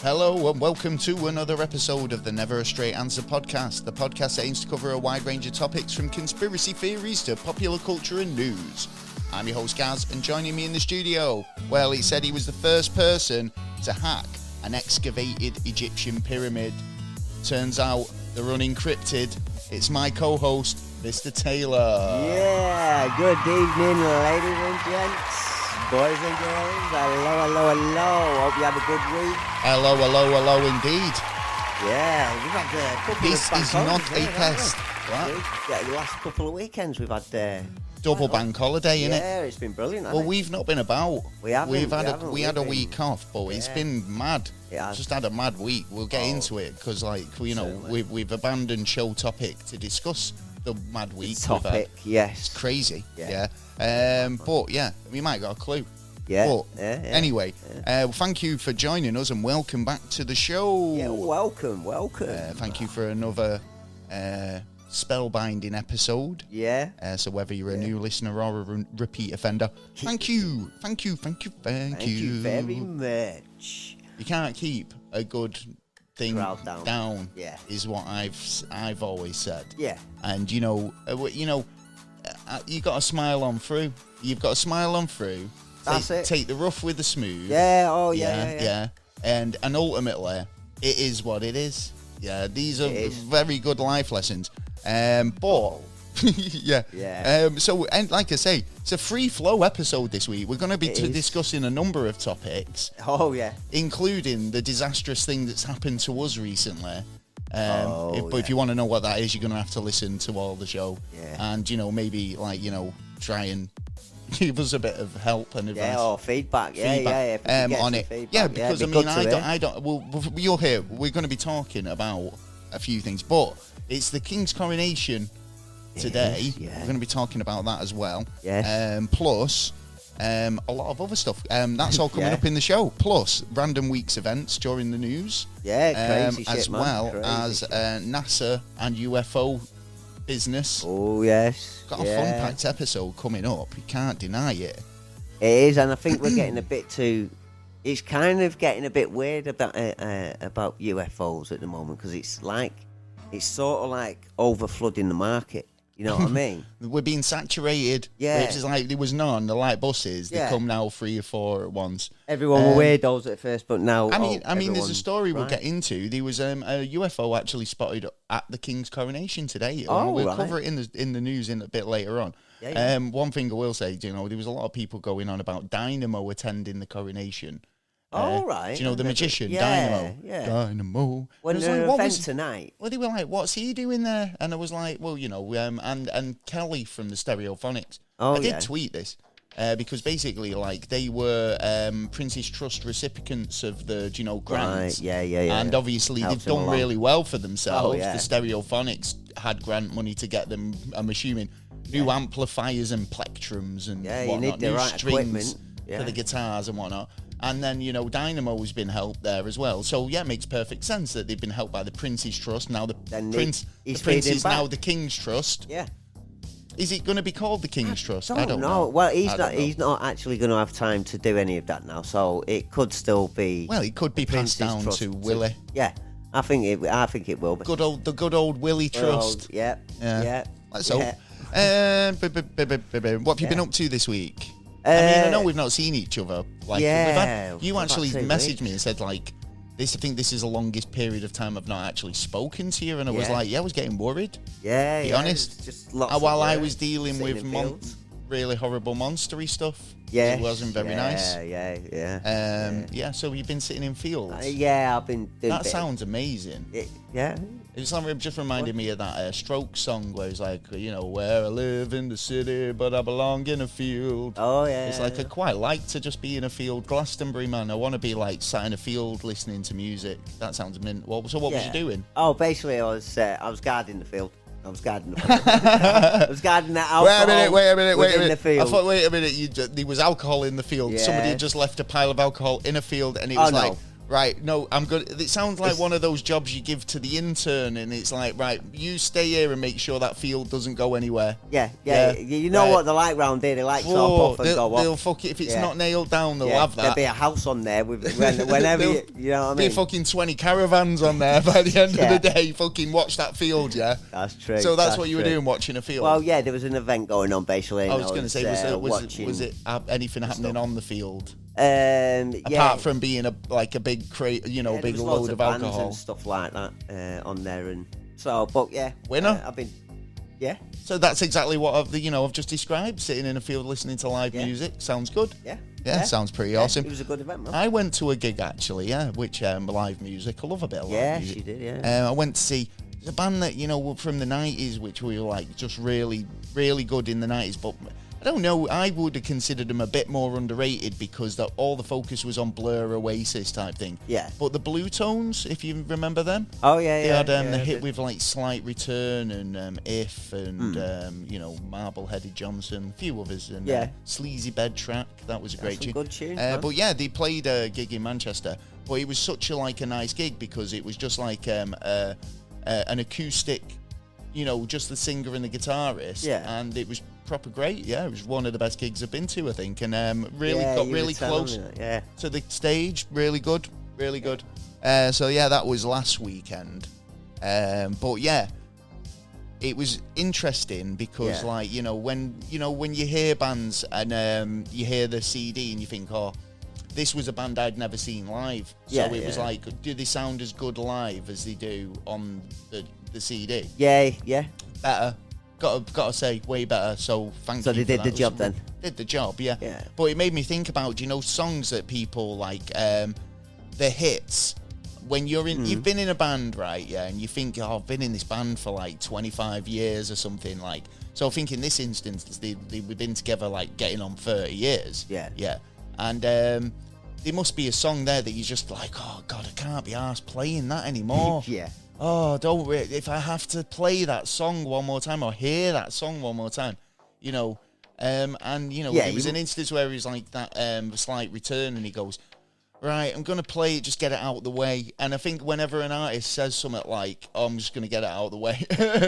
Hello and welcome to another episode of the Never a Straight Answer podcast. The podcast aims to cover a wide range of topics from conspiracy theories to popular culture and news. I'm your host Gaz, and joining me in the studio, well, he said he was the first person to hack an excavated Egyptian pyramid. Turns out they're unencrypted. It's my co-host, Mr. Taylor. Yeah, good evening, ladies and gents, boys and girls. Hello. Hope you have a good week. Hello indeed. Yeah, we've had a couple This of bank is not holidays a there, test. haven't we? What? Yeah, the last couple of weekends we've had Double bank holiday, innit? Yeah, it's been brilliant. Well, we've not been about. We haven't. We had a week off, but it's been mad. It has. Just had a mad week. We'll get into it because, we've abandoned show topic to discuss the mad week. Topic, yes. It's crazy. Yeah. But yeah, we might got a clue. Yeah. But Anyway, thank you for joining us and welcome back to the show. yeah, welcome. Thank you for another spellbinding episode. Yeah. So whether you're a new listener or a repeat offender, thank you. Thank you very much. You can't keep a good thing Crowd down. Yeah. is what I've always said. Yeah. And you got to smile on through. You've got to smile on through. That's it. Take the rough with the smooth. Yeah. Oh yeah. And ultimately, it is what it is. Yeah. These are very good life lessons. But yeah. So, and like I say, it's a free flow episode this week. We're going to be discussing a number of topics. Oh yeah. Including the disastrous thing that's happened to us recently. If you want to know what that is, you're going to have to listen to all the show. Yeah. And maybe try and give us a bit of help and advice. Yeah, or feedback. Yeah. On it. Feedback. Yeah, because I don't. Well, you'll hear. We're going to be talking about a few things, but it's the King's coronation today. Yeah. We're going to be talking about that as well. Yes. Plus, a lot of other stuff. That's all coming up in the show. Plus, random week's events during the news. Yeah, crazy shit, as man. well Crazy as shit. NASA and UFO business. Oh yes. Got a fun-packed episode coming up. You can't deny it. It is, and I think we're getting a bit too. It's kind of getting a bit weird about UFOs at the moment because it's sort of like over flooding the market. You know what I mean? We're being saturated. Yeah. It's like there was none. The light buses, they Yeah. come now 3 or 4 at once. Everyone were weirdos at first, but now. I mean, there's a story we'll right. get into. There was a UFO actually spotted at the King's coronation today. Oh, we'll right. cover it in the news in a bit later on. Yeah. One thing I will say, there was a lot of people going on about Dynamo attending the coronation. Oh, right. Do you know the magician, Yeah, Dynamo? yeah. Dynamo. When And I was there's an like, event tonight. Well, they were like, what's he doing there? And I was like, well, and Kelly from the Stereophonics. Oh, I did yeah. tweet this because basically, they were Prince's Trust recipients of the, grants. Right, yeah. And obviously, Helps they've them done along. really well for themselves. Oh, yeah. The Stereophonics had grant money to get them, I'm assuming, new amplifiers and plectrums and Yeah, you whatnot, need the new right strings equipment. for Yeah. the guitars and whatnot. And then, Dynamo's been helped there as well. So, yeah, it makes perfect sense that they've been helped by the Prince's Trust. Now the Prince is now the King's Trust. Yeah. Is it going to be called the King's Trust? I don't know. Well, he's not actually going to have time to do any of that now, so it could still be. Well, it could be passed Prince's down Trust to Willie. Yeah, I think it will be. The good old Willie Trust. Yeah. Let's hope. What have you been up to this week? I know we've not seen each other. You actually messaged me and said I think this is the longest period of time I've not actually spoken to you, and I was like, I was getting worried. Yeah, be honest. Just lots While of I was dealing with really horrible monstery stuff. Yeah, it wasn't very nice. Yeah. So you've been sitting in fields. I've been doing That sounds amazing. It just reminded me of that Strokes song where it's like, where I live in the city, but I belong in a field. Oh, yeah. It's like I quite like to just be in a field. Glastonbury, man. I want to be sat in a field listening to music. That sounds mint. So what was you doing? Oh, basically I was guarding the field. I was guarding that alcohol. Wait a minute. The field. I thought, wait a minute, there was alcohol in the field. Yeah. Somebody had just left a pile of alcohol in a field, and it was Right, no, I'm good. It sounds like one of those jobs you give to the intern, and it's like, right, you stay here and make sure that field doesn't go anywhere. Yeah. You know what they're like round here. They like to hop off and go off. They'll fuck it. If it's not nailed down, they'll have that. There'll be a house on there whenever you know what I mean. Be fucking 20 caravans on there by the end of the day. Fucking watch that field, yeah? That's true. So that's what you were doing, watching a field? Well, yeah, there was an event going on, basically. I was going to say, was it anything happening on the field? Apart from being a big crate, big load of bands alcohol and stuff like that on there, and so. But yeah, winner. Yeah. So that's exactly what I've just described. Sitting in a field listening to live music sounds good. Yeah, sounds pretty awesome. It was a good event, man. I went to a gig actually, which live music. I love a bit of live music. Yeah, she did. Yeah. I went to see a band that from the 90s, which we were like just really, really good in the 90s, but. I don't know, I would have considered them a bit more underrated because all the focus was on Blur, Oasis type thing. Yeah. But the Blue Tones, if you remember them. Oh, yeah, They had the hit with like Slight Return and If and, Marble-Headed Johnson, a few others. And Sleazy Bed Track, that was a great tune. Good tune. But yeah, they played a gig in Manchester. But it was such a nice gig because it was just like an acoustic, just the singer and the guitarist. Yeah. And it was proper great. Yeah, it was one of the best gigs I've been to, I think, and got really close to the stage. Really good. So yeah, that was last weekend. But yeah, it was interesting because when you hear bands and you hear the CD and you think, oh, this was a band I'd never seen live. So it was like, do they sound as good live as they do on the CD? Yeah. Better. Got to say, way better. So thank you. So they did the job then. Did the job, yeah. But it made me think about, songs that people like, the hits. When you're in, you've been in a band, right? Yeah, and you think, oh, I've been in this band for like 25 years or something like. So I think in this instance, we've been together like getting on 30 years. Yeah. And there must be a song there that you're just like, oh God, I can't be arsed playing that anymore. Yeah. Oh, if I have to play that song one more time or hear that song one more time, there was an instance where he's like that Slight Return and he goes, right, I'm going to play it, just get it out of the way. And I think whenever an artist says something like, oh, I'm just going to get it out of the way,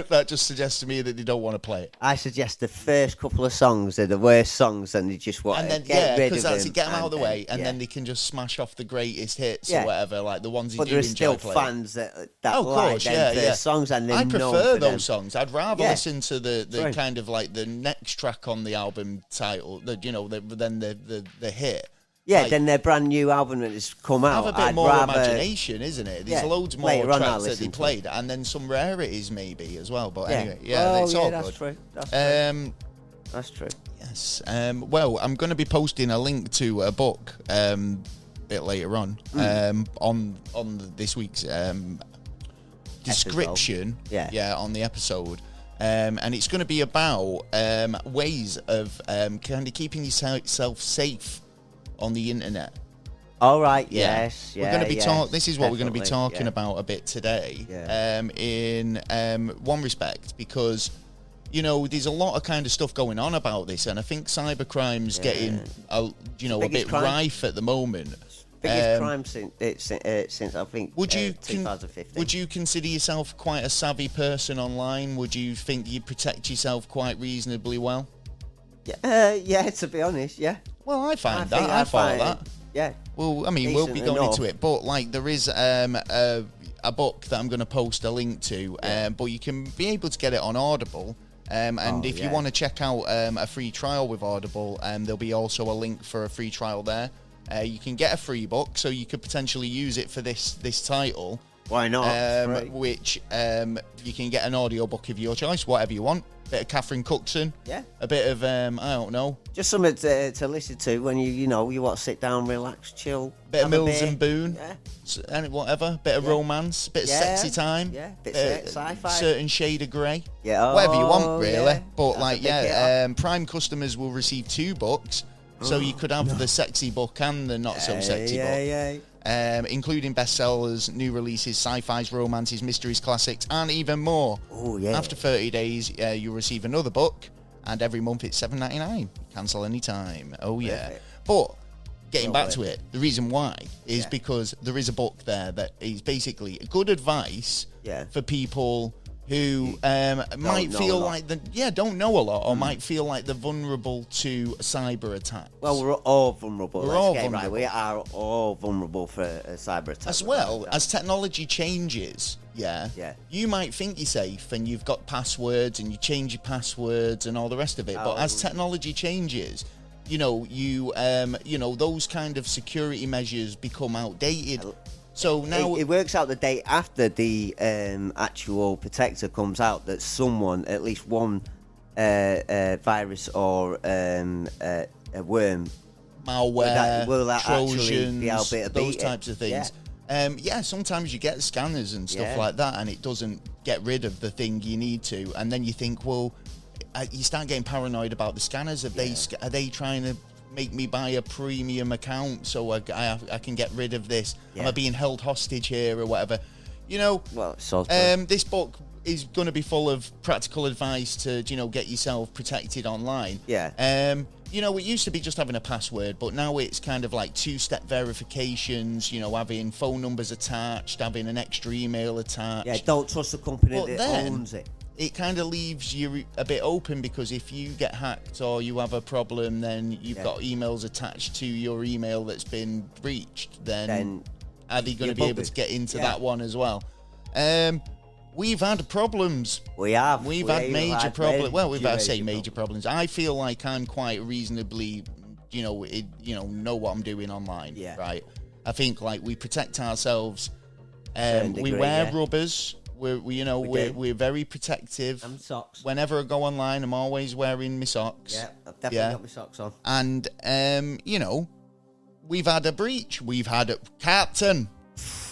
that just suggests to me that they don't want to play it. I suggest the first couple of songs are the worst songs and they just want to get rid of them. Get them out of the way and then they can just smash off the greatest hits or whatever, like the ones you do enjoy playing. But there are still fans that like them first songs and they're I prefer those them. Songs. I'd rather listen to the kind of like the next track on the album title, than the hit. Yeah, then their brand new album that has come out. Have a bit more imagination, isn't it? There's loads more tracks that they played, and then some rarities maybe as well. But anyway, it's all good. True. That's true. Yes. Well, I'm going to be posting a link to a book a bit later on this week's description. On the episode. And it's going to be about ways of kind of keeping yourself safe on the internet. All right. Yes. We're going to be this is what we're going to be talking about a bit today. In one respect, because there's a lot of kind of stuff going on about this, and I think cybercrime's getting a bit rife at the moment. Biggest crime since I think 2015. Would you consider yourself quite a savvy person online? Would you think you protect yourself quite reasonably well? Yeah. To be honest, yeah. Well, I find that. Yeah. Well, I mean, we'll be going into it, but like there is a book that I'm going to post a link to, but you can be able to get it on Audible. And if you want to check out a free trial with Audible, there'll be also a link for a free trial there. You can get a free book, so you could potentially use it for this title. Why not? Which you can get an audiobook of your choice, whatever you want. Bit of Catherine Cookson. Yeah. A bit of I don't know. Just something to listen to when you want to sit down, relax, chill. Bit of Mills and Boone. Yeah. And whatever. Bit of romance. Bit of sexy time. Yeah. Bit of sci-fi. Certain shade of grey. Yeah. Whatever you want, really. But Prime customers will receive 2 books. So you could have the sexy book and the not so sexy book. Including bestsellers, new releases, sci-fis, romances, mysteries, classics, and even more. Oh, yeah. After 30 days, you'll receive another book, and every month it's $7.99. Cancel any time. Oh, yeah. Perfect. But getting back to it, the reason why is because there is a book there that is basically good advice for people who might feel like don't know a lot, or might feel like they're vulnerable to a cyber attack. Well, we're all vulnerable. We're all vulnerable. Right. We are all vulnerable for a cyber attack. As well, as technology changes, you might think you're safe and you've got passwords and you change your passwords and all the rest of it. But as technology changes, those kind of security measures become outdated. So now it works out the day after the actual protector comes out that someone, at least one virus or a worm, malware, will Trojans, be able to those types of things. Sometimes you get scanners and stuff like that, and it doesn't get rid of the thing you need to, and then you think, well, you start getting paranoid about the scanners. Are they trying to make me buy a premium account so I can get rid of this? Am I being held hostage here or whatever? This book is going to be full of practical advice to get yourself protected online. It used to be just having a password, but now it's kind of like two-step verifications, having phone numbers attached, having an extra email attached. Don't trust the company that owns it. It kind of leaves you a bit open, because if you get hacked or you have a problem, then you've got emails attached to your email that's been breached. Then are they going to be able to get into that one as well? We've had problems. We've had major problems. Well, major problems. I feel like I'm quite reasonably, know what I'm doing online. Right. I think like we protect ourselves. We wear rubbers. We're very protective. And socks. Whenever I go online, I'm always wearing my socks. Yeah, I've definitely got my socks on. And we've had a breach. We've had a captain.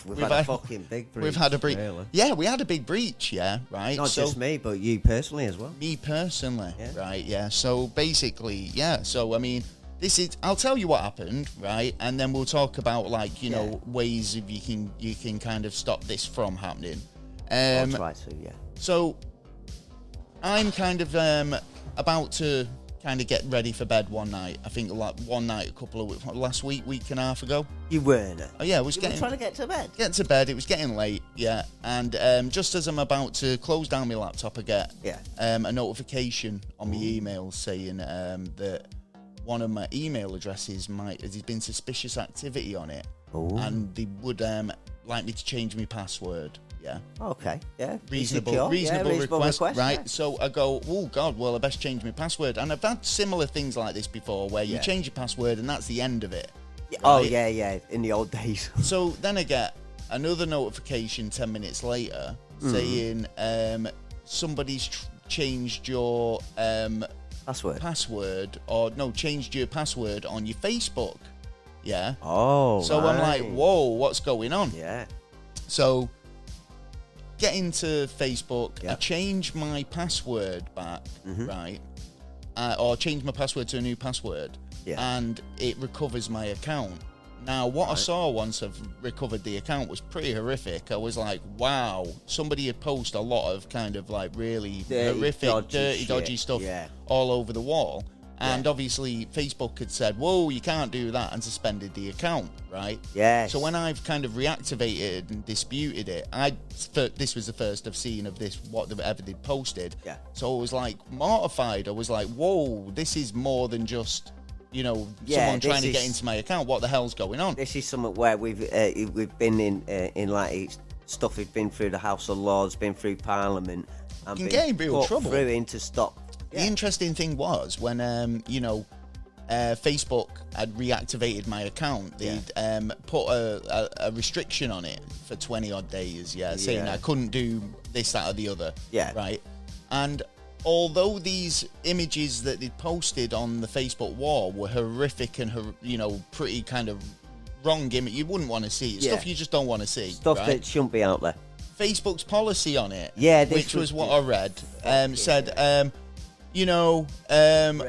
We've had a fucking big breach. We've had a breach. Really. Yeah, we had a big breach. Yeah, right. Not just me, but you personally as well. Me personally, right? Yeah. So basically, So I mean, I'll tell you what happened, right? And then we'll talk about ways if you can kind of stop this from happening. I'll try to, So I'm kind of about to kind of get ready for bed one night. I think like one night last week and a half ago. You weren't? Oh yeah, I was trying to get to bed. Get to bed. It was getting late, and just as I'm about to close down my laptop, I get a notification on my email saying that one of my email addresses there's been suspicious activity on it. And they would like me to change my password. Yeah. Okay. Yeah. Reasonable request, right? So I go, oh God, well I best change my password. And I've had similar things like this before, where you change your password and that's the end of it. Right? Oh yeah. In the old days. So then I get another notification 10 minutes later saying somebody's changed your password, or no, changed your password on your Facebook. Yeah. Oh. So I'm like, whoa, what's going on? Yeah. So get into Facebook, I change my password back, right? Or change my password to a new password, and it recovers my account. Now, what I saw once I've recovered the account was pretty horrific. I was like, wow, somebody had posted a lot of kind of like really horrific, dodgy stuff all over the wall. And obviously, Facebook had said, whoa, you can't do that, and suspended the account, right? Yes. So when I've kind of reactivated and disputed it, this was the first I've seen of this, whatever they'd posted. Yeah. So I was like mortified. I was like, whoa, this is more than just, someone trying to get into my account. What the hell's going on? This is something where we've been in like stuff. We've been through the House of Lords, been through Parliament, and you can get in real trouble. Through into stop. The interesting thing was when, Facebook had reactivated my account, they'd put a restriction on it for 20 odd days, saying I couldn't do this, that, or the other. Yeah. Right. And although these images that they'd posted on the Facebook wall were horrific and, pretty kind of wrong image, you wouldn't want to see. Stuff you just don't want to see. Stuff that shouldn't be out there. Facebook's policy on it, which was what I read, said,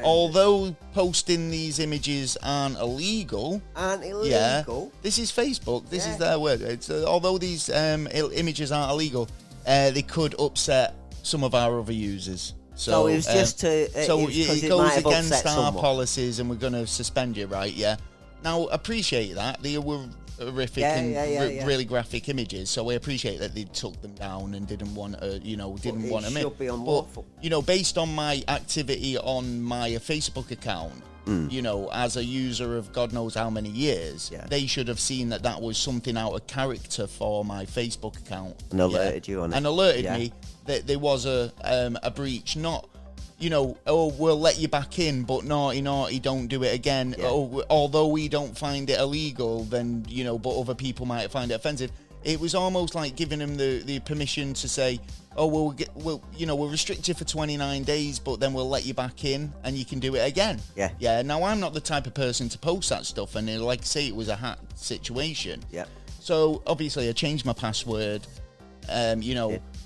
although posting these images aren't illegal. This is Facebook. This is their word. It's, although these images aren't illegal, they could upset some of our other users. So it was just to. It goes against our policies, and we're going to suspend you, right? Yeah. Now, appreciate that. They were horrific and really graphic images, so I appreciate that they took them down and didn't want to, didn't want them in. Should be unlawful. But, based on my activity on my Facebook account, as a user of God knows how many years, they should have seen that was something out of character for my Facebook account. And alerted you on it. And alerted me that there was a breach, not... we'll let you back in, but naughty, don't do it again. Yeah. Although we don't find it illegal, then, but other people might find it offensive. It was almost like giving them the permission to say, we'll restrict you for 29 days, but then we'll let you back in and you can do it again. Yeah. Yeah. Now, I'm not the type of person to post that stuff. And like I say, it was a hacked situation. Yeah. So obviously I changed my password.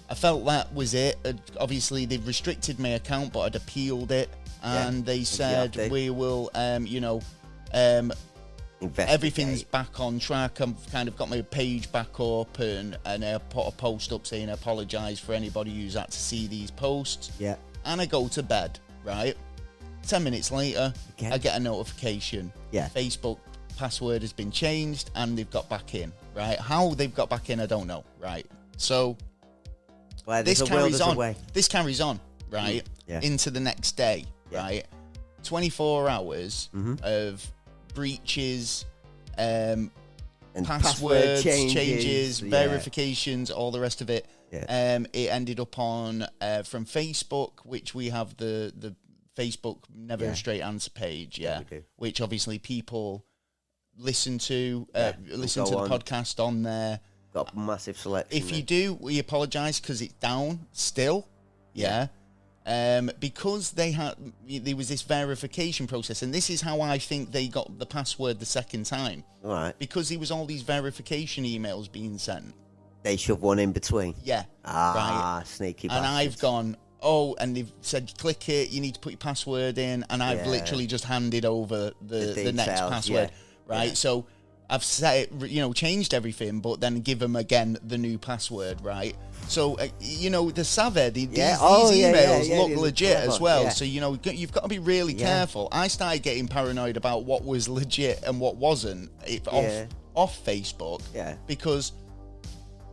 I felt that was it. Obviously, they've restricted my account, but I'd appealed it, and they said we will, everything's back on track. I've kind of got my page back up, and I put a post up saying I apologise for anybody who's had to see these posts. Yeah. And I go to bed, right? 10 minutes later, I get a notification. Yeah. Facebook password has been changed, and they've got back in, right? How they've got back in, I don't know, right? So... This carries on, right, into the next day, right? 24 hours of breaches, and password changes, verifications, all the rest of it. Yeah. It ended up on from Facebook, which we have the Facebook Never a Straight Answer page, which obviously people listen to the podcast on there. Got a massive selection. If you do, we apologise because it's down still. Because there was this verification process, and this is how I think they got the password the second time. All right. Because there was all these verification emails being sent. They shoved one in between. Yeah. Right. Sneaky bastards. And I've gone, and they've said, click it, you need to put your password in, and I've literally just handed over the next password. Right. So I've set it, changed everything, but then give them again the new password, right? So, the savvy, these emails look legit as well. Yeah. So, you've got to be really careful. I started getting paranoid about what was legit and what wasn't off Facebook because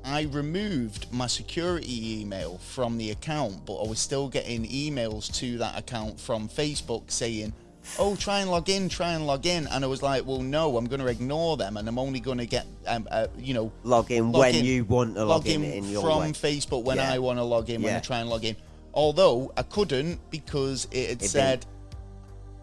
I removed my security email from the account, but I was still getting emails to that account from Facebook saying, try and log in. And I was like, well, no, I'm going to ignore them, and I'm only going to get, log in when you want to log in your from way. Facebook when I want to log in, when I try and log in. Although I couldn't because it had said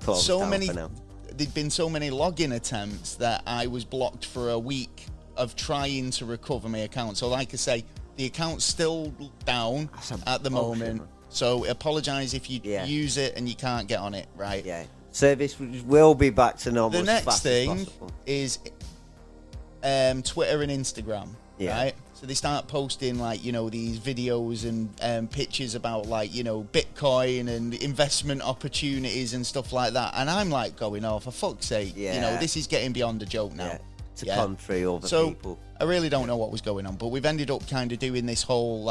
there'd been so many login attempts that I was blocked for a week of trying to recover my account. So like I say, the account's still down at the moment. So apologise if you use it and you can't get on it, right? Yeah. Service will be back to normal. The next thing is Twitter and Instagram, right? So they start posting these videos and pictures about Bitcoin and investment opportunities and stuff like that. And I'm like going, for fuck's sake, this is getting beyond a joke now. To come through over people. I really don't know what was going on, but we've ended up kind of doing this whole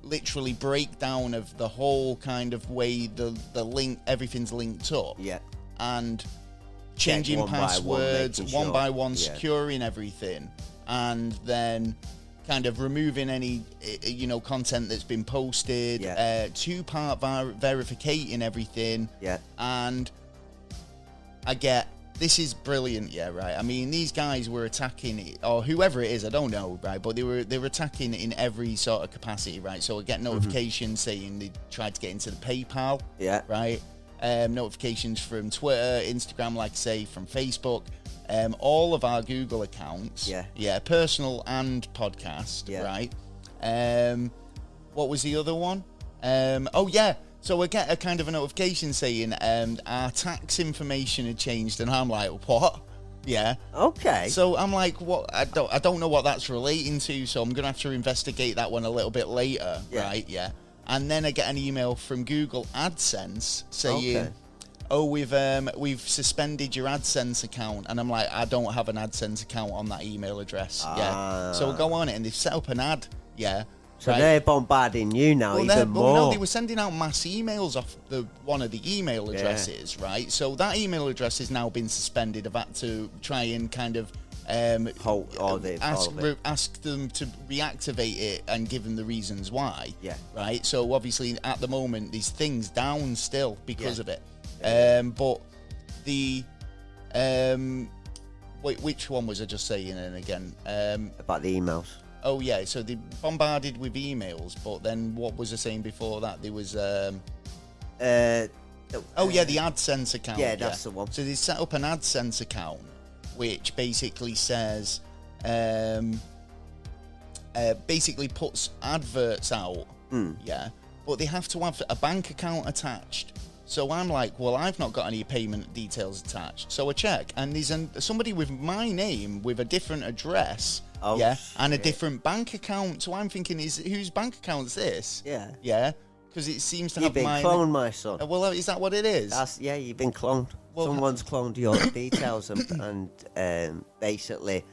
literally breakdown of the whole kind of way the link, everything's linked up. Yeah. And changing passwords one by one, securing everything, and then kind of removing any, content that's been posted, two-part verificating everything. Yeah. And this is brilliant, right? I mean, these guys were attacking it, or whoever it is, I don't know, right? But they were attacking in every sort of capacity, right? So I get notifications saying they tried to get into the PayPal, right? Notifications from Twitter, Instagram, like I say, from Facebook, all of our Google accounts, personal and podcast, right? What was the other one? So I get a kind of a notification saying our tax information had changed, and I'm like, what? Yeah. Okay. So I'm like, what? I don't know what that's relating to, so I'm gonna have to investigate that one a little bit later, right? Yeah. And then I get an email from Google AdSense saying, we've suspended your AdSense account, and I'm like, I don't have an AdSense account on that email address. Yeah. So I go on it, and they've set up an ad. Yeah. So right? they're bombarding you now even more. Well, no, they were sending out mass emails off one of the email addresses, right? So that email address has now been suspended. I've had to try and kind of ask them to reactivate it and give them the reasons why. Yeah. Right. So obviously at the moment there's things down still because of it. But the wait, which one was I just saying? And again, about the emails. Oh yeah, so they bombarded with emails, but then what was I saying before that? There was the AdSense account. Yeah, that's the one. So they set up an AdSense account, which basically says, basically puts adverts out. Yeah, but they have to have a bank account attached. So I'm like, well, I've not got any payment details attached. So I check, and there's somebody with my name with a different address. And a different bank account. So I'm thinking, whose bank account's this? Yeah, because it seems to have mine. You've been cloned, my son. Well, is that what it is? You've been cloned. Well, someone's cloned your details and basically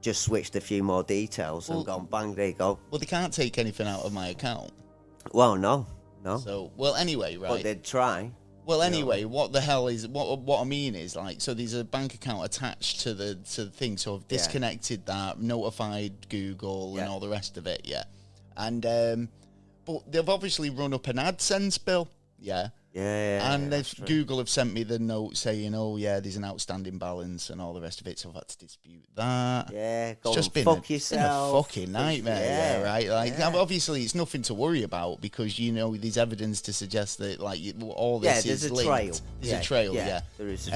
just switched a few more details and gone bang, there you go. Well, they can't take anything out of my account. Well, no. So, well, anyway, right. But they'd try. Well, anyway, what the hell is what I mean is, like, so there's a bank account attached to the thing, so I've disconnected that, notified Google and all the rest of it, and but they've obviously run up an AdSense bill, and Google have sent me the note saying, oh yeah, there's an outstanding balance and all the rest of it, so I've had to dispute that. It's just been a fucking nightmare, right? Like, obviously it's nothing to worry about because there's evidence to suggest that like all this is linked. Trail. There's a trail, there is.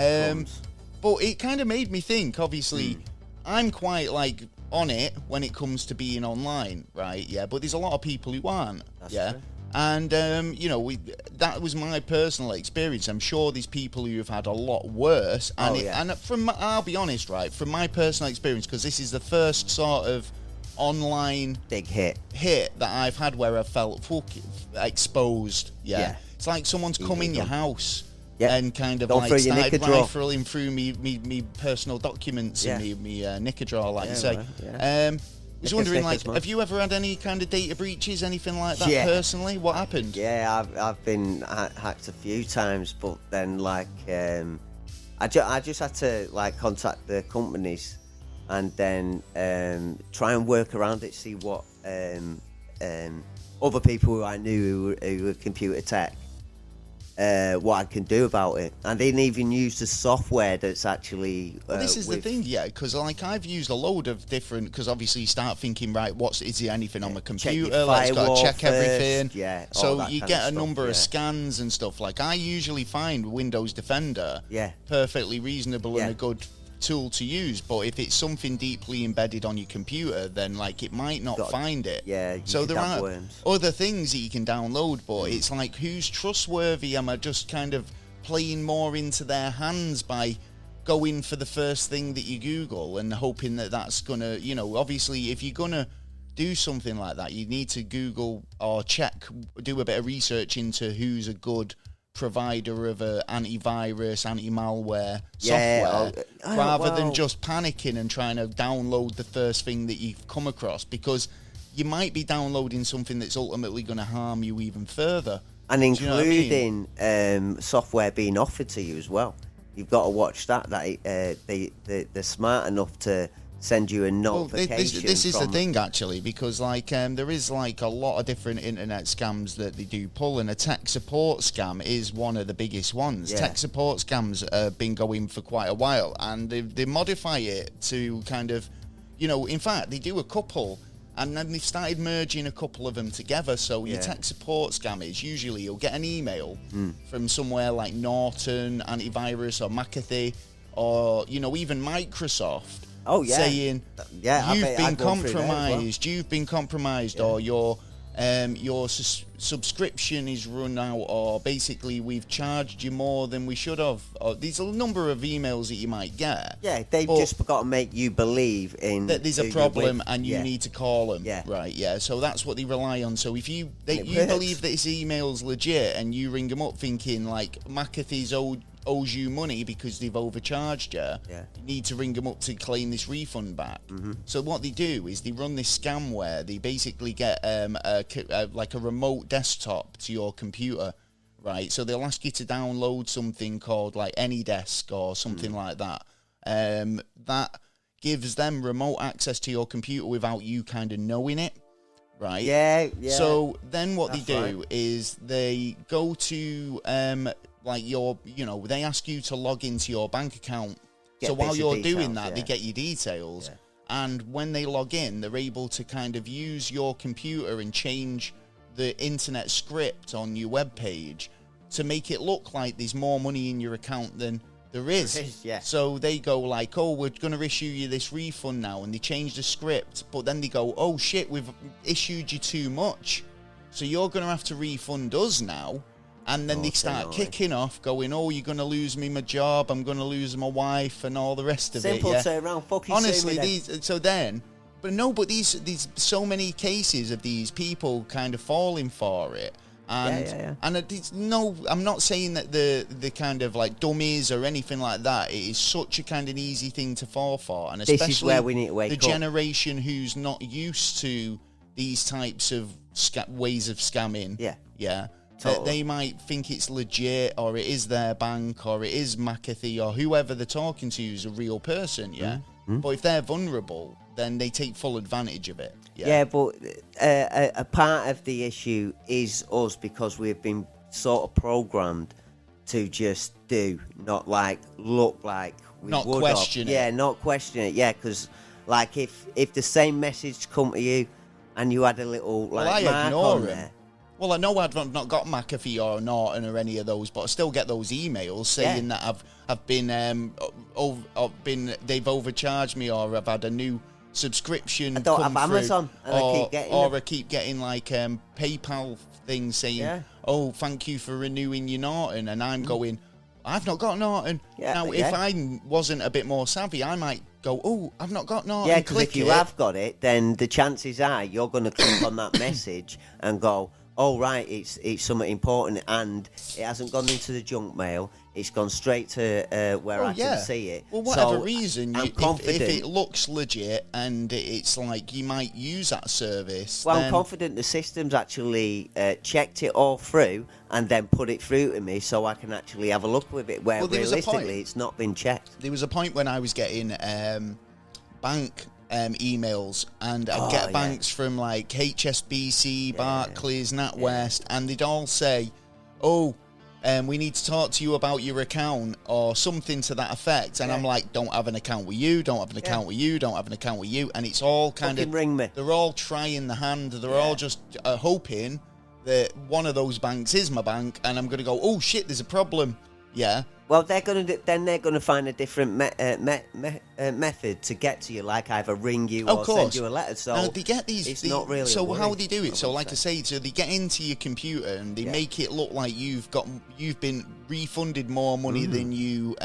But it kind of made me think. Obviously, I'm quite like on it when it comes to being online, right? Yeah, but there's a lot of people who aren't. That's true. And, that was my personal experience. I'm sure there's people who have had a lot worse. And, I'll be honest, right, from my personal experience, because this is the first sort of online big hit that I've had where I felt fucking exposed. It's like someone's come in your house and kind of like started rifling through me personal documents and me knicker drawer, like you say. I was wondering, like, have you ever had any kind of data breaches, anything like that personally? What happened? Yeah, I've been hacked a few times, but then, like, I just had to, like, contact the companies and then try and work around it, see what other people who I knew who were computer tech, what I can do about it. I didn't even use the software that's actually well, this is the thing, because like I've used a load of different, because obviously you start thinking, right, is there anything on my computer, like, got to check everything, so you get a number of scans and stuff. Like, I usually find Windows Defender perfectly reasonable and a good tool to use, but if it's something deeply embedded on your computer, then like it might not find it. So there are other things that you can download, but it's like, who's trustworthy? Am I just kind of playing more into their hands by going for the first thing that you Google and hoping that that's gonna, obviously if you're gonna do something like that, you need to Google or do a bit of research into who's a good provider of a antivirus, anti-malware software, rather than just panicking and trying to download the first thing that you've come across, because you might be downloading something that's ultimately going to harm you even further. And including software being offered to you as well. You've got to watch that they're smart enough to send you a notification. This is the thing, actually, because like there is like a lot of different internet scams that they do pull, and a tech support scam is one of the biggest ones. Tech support scams have been going for quite a while, and they modify it to kind of, in fact, they do a couple, and then they've started merging a couple of them together. So your tech support scam is usually you'll get an email from somewhere like Norton Antivirus or McAfee or even Microsoft. Saying you've been compromised, or your subscription is run out, or basically we've charged you more than we should have. Or there's a number of emails that you might get. They've just got to make you believe in that there's a problem and you need to call them. So that's what they rely on. So if you believe that this email's legit and you ring them up thinking like McAfee's owes you money because they've overcharged you, Yeah. you need to ring them up to claim this refund back. So what they do is they run this scam where they basically get like a remote desktop to your computer, right? So they'll ask you to download something called like AnyDesk or something like that. That gives them remote access to your computer without you kind of knowing it, right? Yeah. So then what That's they do is they go to like they ask you to log into your bank account. Get so while basic you're details, doing that, yeah. they get your details. Yeah. And when they log in, they're able to kind of use your computer and change the internet script on your web page to make it look like there's more money in your account than there is. Yeah. So they go like, oh, we're going to issue you this refund now. And they change the script. But then they go, oh, shit, we've issued you too much. So you're going to have to refund us now. And then they start kicking off, going, oh, you're going to lose me my job. I'm going to lose my wife and all the rest of Simple it. Yeah? turn around, fucking Honestly, these so many cases of these people kind of falling for it. And and it's I'm not saying that the kind of like dummies or anything like that. It is such a kind of easy thing to fall for, and especially this is where we need to wake up. Generation who's not used to these types of ways of scamming. Yeah. Totally. They might think it's legit, or it is their bank, or it is McAfee, or whoever they're talking to is a real person. Yeah. But if they're vulnerable, then they take full advantage of it. Yeah, but a part of the issue is us, because we've been sort of programmed to just not like look like we not would question have. it. Yeah, not question it. Yeah, because like if the same message come to you and you had a little like I mark ignore on it. there. Well, I know I've not got McAfee or Norton or any of those, but I still get those emails saying that I've been they've overcharged me, or I've had a new subscription. I don't come have through, Amazon, and I keep getting them. I keep getting like PayPal things saying, "Oh, thank you for renewing your Norton," and I'm going, "I've not got Norton." Now, if I wasn't a bit more savvy, I might go, "Oh, I've not got Norton." Yeah, because if you have got it, then the chances are you're going to click on that message and go, oh, right, it's something important, and it hasn't gone into the junk mail. It's gone straight to where I can see it. Well, whatever so reason, if it looks legit and it's like you might use that service. Well, then I'm confident the system's actually checked it all through and then put it through to me so I can actually have a look with it, where realistically it's not been checked. There was a point when I was getting bank emails, and I'd get banks from like HSBC, Barclays, NatWest, and they'd all say, oh, we need to talk to you about your account or something to that effect. And I'm like, don't have an account with you, don't have an account with you, don't have an account with you. And it's all kind of, ring me. They're all trying the hand. They're all just hoping that one of those banks is my bank, and I'm going to go, oh shit, there's a problem. Yeah. Well, they're gonna find a different method to get to you, like either ring you or send you a letter. So now, they get these. It's not really. So how they do it? So like I say, so they get into your computer and they make it look like you've been refunded more money than you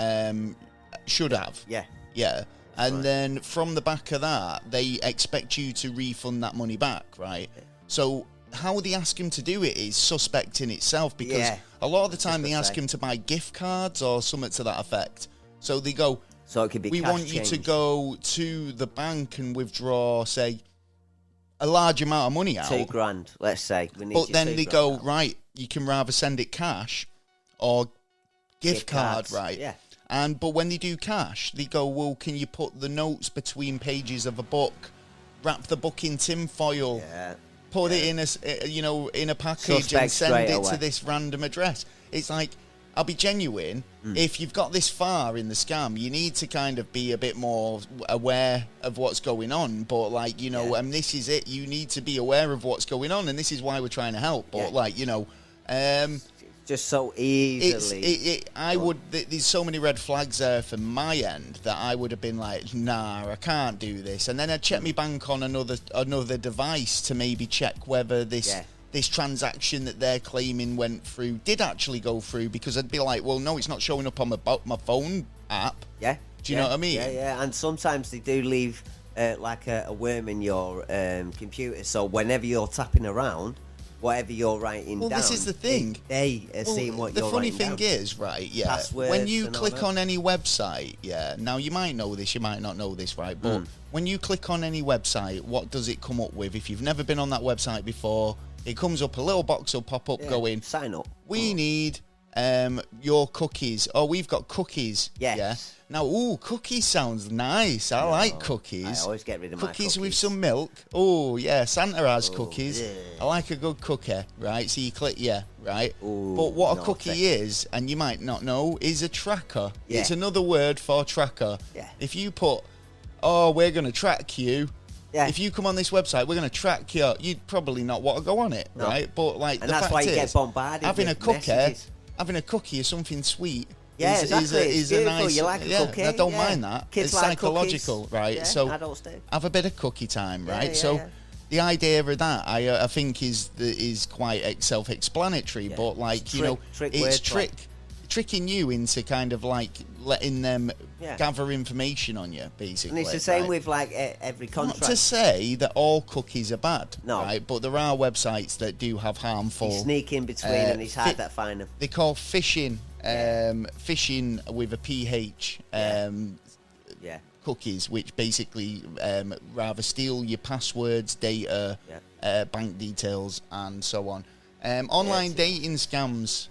should have. Yeah. Yeah. And then from the back of that, they expect you to refund that money back, right? Yeah. So how they ask him to do it is suspect in itself, because a lot of the time they ask him to buy gift cards or something to that effect. So they go, so it could be, we want you to go to the bank and withdraw, say, a large amount of money out. $2,000, let's say. But then they go, right, you can rather send it cash or gift card, right? Yeah. But when they do cash, they go, well, can you put the notes between pages of a book, wrap the book in tinfoil, put it in a package and send it to this random address? It's like, I'll be genuine. If you've got this far in the scam, you need to kind of be a bit more aware of what's going on. But and this is it. You need to be aware of what's going on, and this is why we're trying to help. But just so easily. There's so many red flags there from my end that I would have been like, nah, I can't do this. And then I'd check my bank on another device to maybe check whether this transaction that they're claiming went through did actually go through, because I'd be like, well, no, it's not showing up on my phone app. Yeah. Do you know what I mean? Yeah. And sometimes they do leave like a worm in your computer, so whenever you're tapping around, whatever you're writing down. Well, this is the thing. They are seeing what you're writing down. The funny thing is, right, yeah, Passwords when you and all click that. on any website, yeah, now you might know this, you might not know this, right, but when you click on any website, what does it come up with? If you've never been on that website before, it comes up, a little box will pop up going, sign up. We need your cookies. Oh, we've got cookies. Yes. Yeah. Now, cookies sounds nice. I like cookies. I always get rid of my cookies with some milk. Oh, yeah. Santa has cookies. Yeah. I like a good cookie, right? So you click, right? Ooh, but what a naughty. cookie is, and you might not know, is a tracker. Yeah. It's another word for tracker. Yeah. If you put, we're going to track you. Yeah. If you come on this website, we're going to track you. You'd probably not want to go on it, No. right? But like, And the that's fact why you is, get bombarded having with a cookie. messages. Having a cookie is something sweet. Yeah, exactly. It's a beautiful. nice. You like a cookie, I don't yeah. mind that. Kids it's like psychological, cookies. right? Yeah, so adults do. have a bit of cookie time, right? yeah, so yeah. the idea of that, I think, is quite self-explanatory. Yeah. But like It's you know, trick it's wordplay. tricking you into kind of like letting them Yeah. gather information on you, basically. And it's the same right? with like every Not contract. to say that all cookies are bad, No. right? But there are websites that do have harmful. You sneak in between and it's hard to find them. They call phishing, phishing with a PH, Yeah. cookies, which basically rather steal your passwords, data, bank details, and so on. Online dating scams.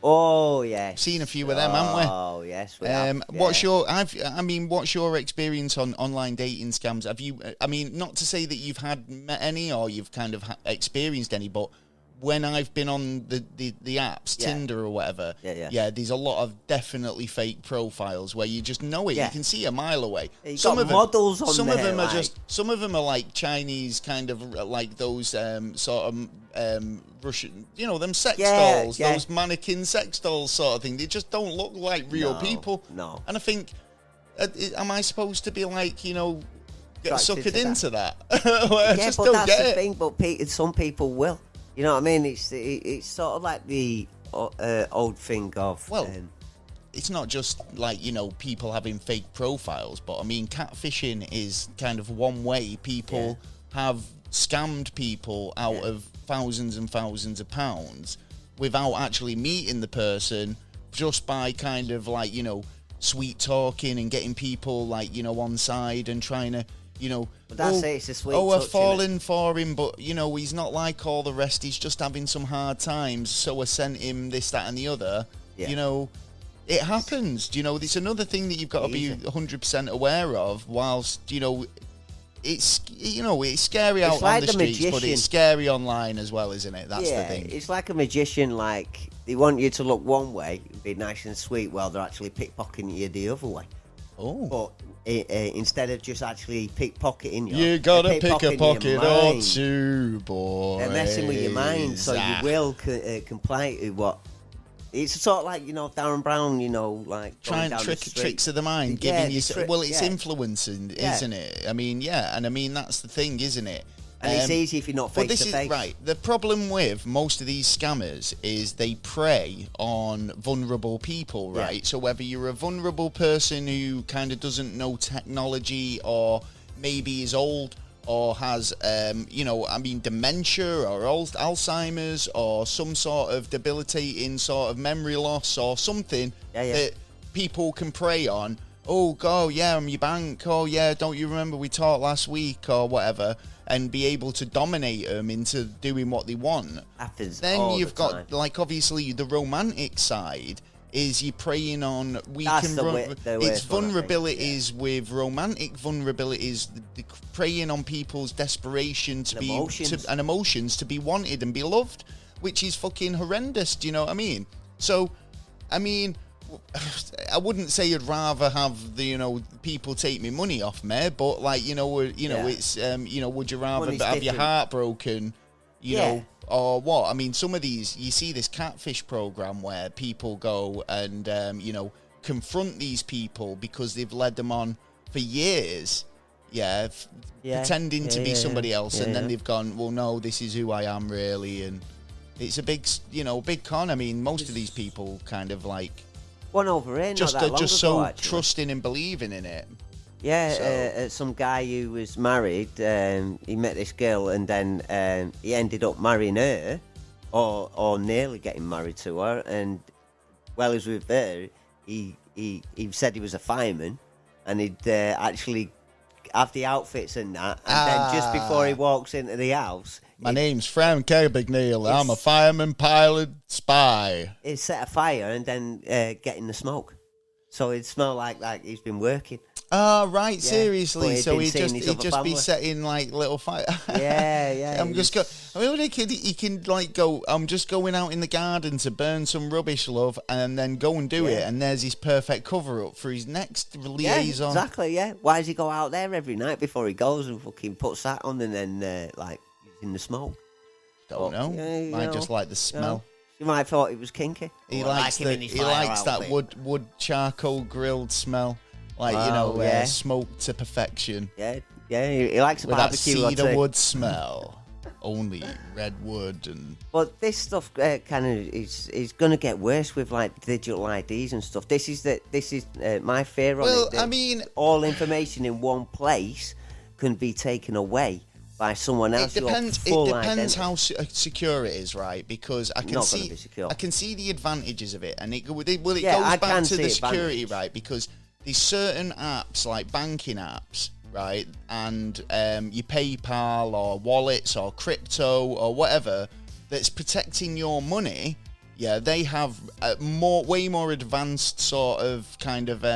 Oh yes. Seen a few of them, haven't we? Oh yes. We have. What's Yeah. what's your experience on online dating scams? Have you? I mean, not to say that you've met any or you've kind of experienced any, but when I've been on the apps, Yeah. Tinder or whatever, Yeah. there's a lot of definitely fake profiles where you just know it. Yeah. You can see a mile away. You got models on some there, of them like- are just. Some of them are like Chinese, kind of like those sort of Russian, them sex Yeah, dolls, yeah. those mannequin sex dolls sort of thing. They just don't look like real No, people. no. And I think, am I supposed to be like, get Attracted suckered to that. into that? I Yeah, just but don't that's get the it. thing. But some people will. You know what I mean? It's sort of like the old thing of Well, it's not just like, people having fake profiles, but I mean, catfishing is kind of one way people have scammed people out of thousands and thousands of pounds without actually meeting the person, just by kind of like, sweet talking and getting people like, on side and trying to, But that's it, it's a sweet I've touch, innit? fallen for him, but he's not like all the rest. He's just having some hard times, so I sent him this, that, and the other. Yeah. It happens. It's another thing that you've got to be 100% aware of. Whilst it's it's scary out like on the the streets, but magician. it's scary online as well, isn't it? That's the thing. It's like a magician. Like they want you to look one way, be nice and sweet, while they're actually pickpocketing you the other way. Oh, But instead of just actually pickpocketing you gotta they're pick a pickpocketing pocket your or mind. two, boy. They're messing with your mind, so you will comply to what. It's sort of like Darren Brown, like trying going down the street. tricks of the mind, Yeah, giving you. Well, it's yeah. influencing, Yeah. isn't it? I mean, and I mean that's the thing, isn't it? And it's easy if you're not But face this to face. is right. The problem with most of these scammers is they prey on vulnerable people, Yeah. right? So whether you're a vulnerable person who kind of doesn't know technology, or maybe is old, or has, dementia or Alzheimer's, or some sort of debilitating sort of memory loss or something that people can prey on. Oh, God, yeah, I'm your bank. Oh, yeah, don't you remember we talked last week or whatever? And be able to dominate them into doing what they want. Happens Then all you've the got, time. like, obviously the romantic side is you're preying on That's the worst it's one, I think, vulnerabilities with romantic vulnerabilities, the preying on people's desperation to be emotions to be wanted and be loved, which is fucking horrendous. Do you know what I mean? So, I mean, I wouldn't say I'd rather have the people take me money off me, but like it's would you rather Money's have your different. heart broken, know, or what? I mean, some of these, you see this catfish program where people go and confront these people because they've led them on for years, pretending to be somebody else, and then they've gone, well, no, this is who I am really, and it's a big con. I mean, most of these people kind of like One over here, just not that long just ago, so actually. trusting and believing in it. Yeah, some guy who was married, he met this girl and then he ended up marrying her, or nearly getting married to her. And while he was with her, he said he was a fireman, and he'd actually have the outfits and that. And then just before he walks into the house, my name's Frank Abagnale. I'm a fireman, pilot, spy. He'd set a fire and then get in the smoke, so it'd smell like he's been working. Oh, right, seriously. So he'd just be family. setting like little fire. Yeah. I'm just go. I mean, he can like go. I'm just going out in the garden to burn some rubbish, love, and then go and do it. And there's his perfect cover up for his next liaison. Yeah, exactly. Yeah. Why does he go out there every night before he goes and fucking puts that on and then like he's in the smoke? Don't know. Might just like the smell. You might have thought it was kinky. He likes that wood charcoal grilled smell. Like, smoked to perfection. Yeah, he likes a with barbecue. That cedar wood smell. Only red wood and... But this stuff kind of is going to get worse with, like, digital IDs and stuff. This is my fear on it. Well, I mean... All information in one place can be taken away by someone else. It depends how secure it is, right? Because I can see the advantages of it. And it goes back to the security, right? Because... There's certain apps, like banking apps, right, and your PayPal or wallets or crypto or whatever that's protecting your money. Yeah, they have way more advanced sort of kind of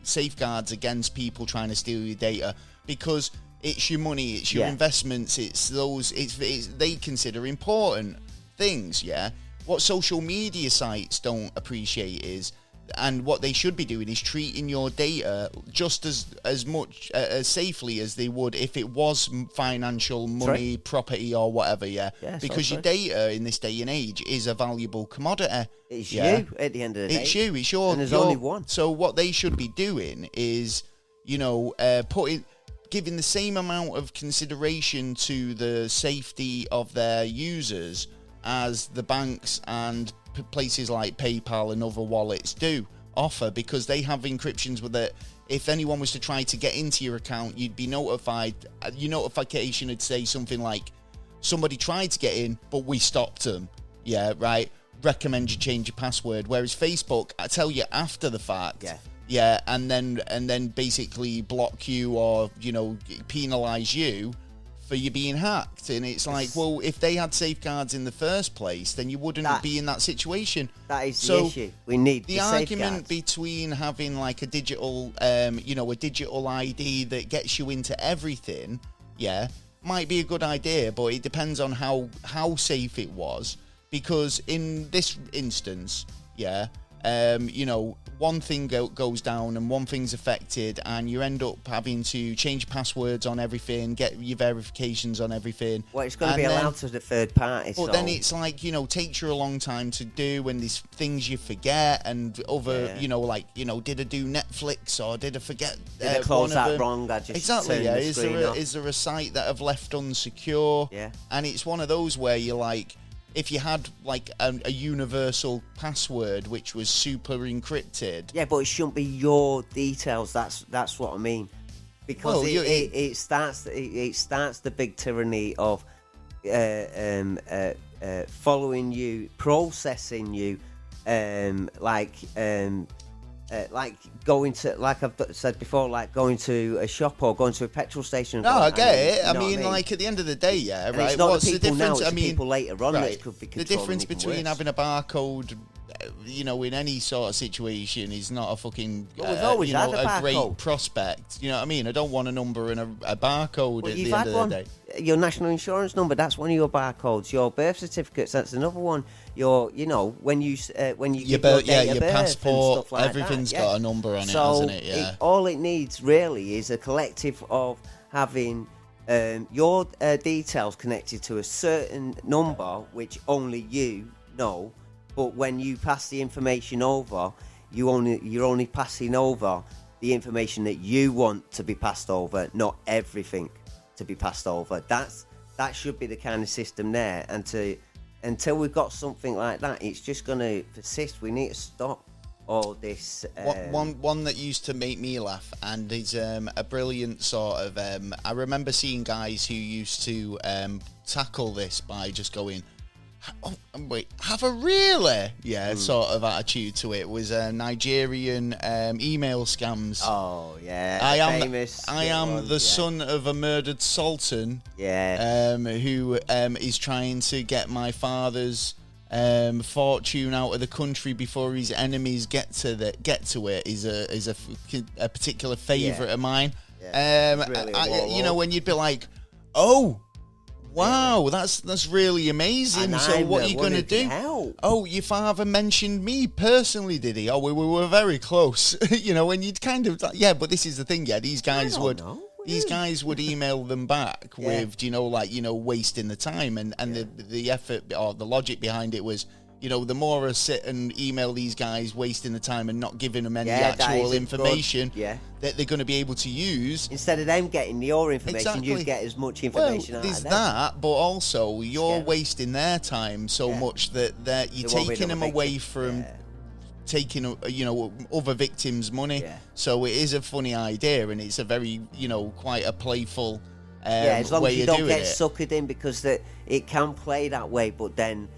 safeguards against people trying to steal your data, because it's your money, it's your investments, it's they consider important things. Yeah, what social media sites don't appreciate is. And what they should be doing is treating your data just as much as safely as they would if it was financial money, property, or whatever. Because your data in this day and age is a valuable commodity. It's you at the end of the day. It's you. It's your. And there's only one. So what they should be doing is, giving the same amount of consideration to the safety of their users as the banks and places like PayPal and other wallets do offer, because they have encryptions with it. If anyone was to try to get into your account, you'd be notified. Your notification would say something like, somebody tried to get in, but we stopped them. Yeah, right. Recommend you change your password. Whereas Facebook, I tell you after the fact. Yeah, and then basically block you or, penalise you for you being hacked. And it's like, well, if they had safeguards in the first place, then you wouldn't be in that situation. That is the issue. We need the argument between having like a digital a digital ID that gets you into everything, might be a good idea, but it depends on how safe it was. Because in this instance, one thing goes down and one thing's affected, and you end up having to change passwords on everything, get your verifications on everything. Well, it's going to be allowed to the third party. But then it's like, takes you a long time to do, and there's things you forget, and other, did I do Netflix, or did I forget? Did I close that wrong? I just exactly, yeah. Is there a site that I've left unsecure? Yeah. And it's one of those where you're like, if you had like a universal password which was super encrypted, but it shouldn't be your details. That's what I mean, because it starts the big tyranny of following you, processing you, like going to, like I've said before, like going to a shop or going to a petrol station. No, I get it. I mean, like at the end of the day, and right. It's not what's the people the difference? now, it's the people later on that could be the difference between worse. having a barcode, in any sort of situation is not a fucking we've always had a great prospect. You know what I mean? I don't want a number and a barcode at the end of the day. Your national insurance number, that's one of your barcodes. Your birth certificates, that's another one. Your, when you your your passport, like everything's that, got a number on so it, hasn't it? Yeah. All it needs really is a collective of having your details connected to a certain number, which only you know. But when you pass the information over, you're only passing over the information that you want to be passed over, not everything to be passed over. That should be the kind of system there. And until we've got something like that, it's just going to persist. We need to stop. all this. One that used to make me laugh and is a brilliant sort of. I remember seeing guys who used to tackle this by just going, "Oh, wait, have a really?" Yeah, sort of attitude to it was Nigerian email scams. Oh yeah, I am one, the son of a murdered sultan. Yeah. Who is trying to get my father's fortune out of the country before his enemies get to it is a particular favourite of mine. Yeah. Really when you'd be like, oh. Wow, that's really amazing. And so what are you going to do? Help. Oh, your father mentioned me personally, did he? Oh, we were very close. When you'd kind of but this is the thing, yeah. These guys would email them back with, wasting the time and the effort or the logic behind it was, the more I sit and email these guys, wasting the time and not giving them any actual information that they're going to be able to use. Instead of them getting your information, you get as much information out there's of them. that, but also you're wasting their time so much that you're taking them away from taking, other victims' money. Yeah. So it is a funny idea, and it's a very, quite a playful as long way as you of don't doing get it. suckered in, because it can play that way, but then,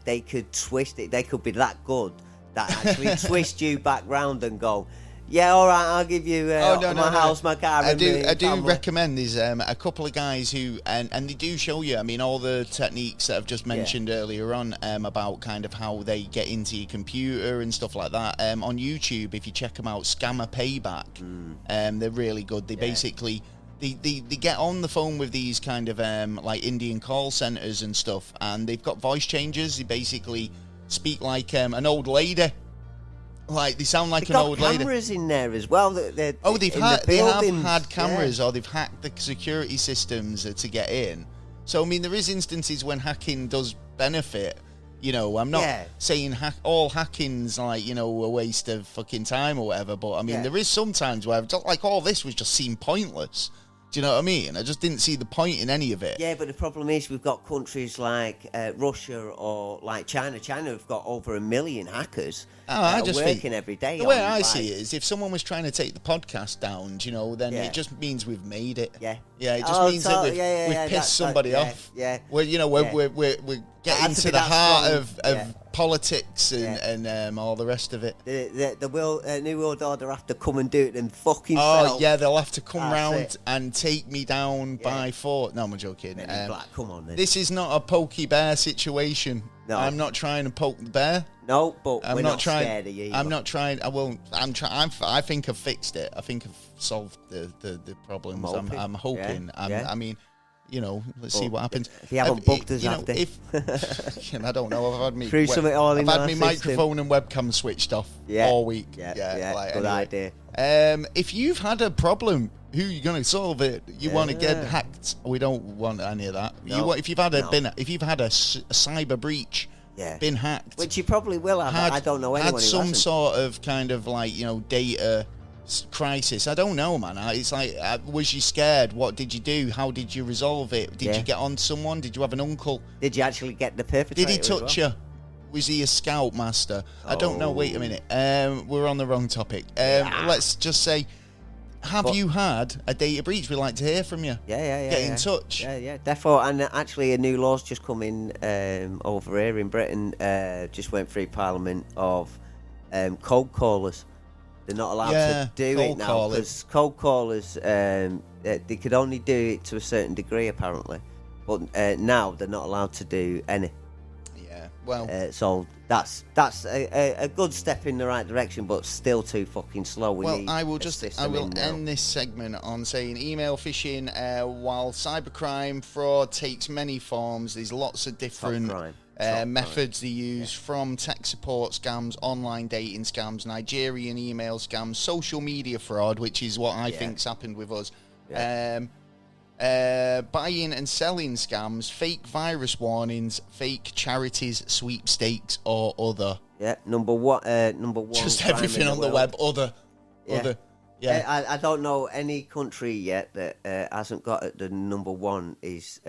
they could twist it. They could be that good that actually twist you back round and go, yeah, all right, I'll give you my house, my car. I do recommend there's a couple of guys who and they do show you. I mean, all the techniques that I've just mentioned earlier on about kind of how they get into your computer and stuff like that. On YouTube, if you check them out, Scammer Payback, they're really good. They basically. They get on the phone with these kind of like Indian call centers and stuff, and they've got voice changes. They basically speak like an old lady. Like they sound like they've an old lady. They've got cameras in there as well. They have had cameras, or they've hacked the security systems to get in. So I mean, there is instances when hacking does benefit. I'm not saying all hacking's like a waste of fucking time or whatever. But I mean, there is some times where like all this was just seemed pointless. Do you know what I mean? I just didn't see the point in any of it. Yeah, but the problem is we've got countries like Russia or like China. China have got over 1 million hackers working every day. The way I see it is if someone was trying to take the podcast down, then it just means we've made it. Yeah. Yeah, it just means that we've pissed somebody off. Yeah. We're getting to the heart of politics and all the rest of it. The New World Order have to come and do it and fucking Oh, yeah, they'll have to come round and take me down by force. No, I'm joking. Come on, then. This is not a pokey bear situation. No. I'm not trying to poke the bear. No, but we're not trying, scared of you. I'm not trying. I think I've fixed it. I think I've solved the problems. I'm hoping. I mean, let's see what happens. If you haven't bugged us after. I don't know. I've had my microphone and webcam switched off all week. Yeah, good idea. If you've had a problem, who are you going to solve it? You want to get hacked? We don't want any of that. No. If you've had a cyber breach, been hacked, which you probably will have. I don't know anyone had who some hasn't. sort of kind of like data crisis. I don't know, man. It's like, was you scared? What did you do? How did you resolve it? Did you get on someone? Did you have an uncle? Did you actually get the perpetrator? Did he touch you? Was he a scoutmaster? I don't know. Wait a minute. We're on the wrong topic. Let's just say, have you had a data breach? We'd like to hear from you. Get in touch. Yeah, therefore, and actually a new law's just come in over here in Britain, just went through Parliament of cold callers. They're not allowed to do it now because cold callers, they could only do it to a certain degree apparently, but now they're not allowed to do any. Yeah, well, so that's a good step in the right direction, but still too fucking slow. I will end this segment on saying email phishing. While cybercrime fraud takes many forms, there's lots of different methods they use, from tech support scams, online dating scams, Nigerian email scams, social media fraud, which is what I think's happened with us. Buying and selling scams, fake virus warnings, fake charities, sweepstakes, or other. Yeah, number one. Just everything on the web. Other. Yeah. I don't know any country yet that hasn't got it. The number one is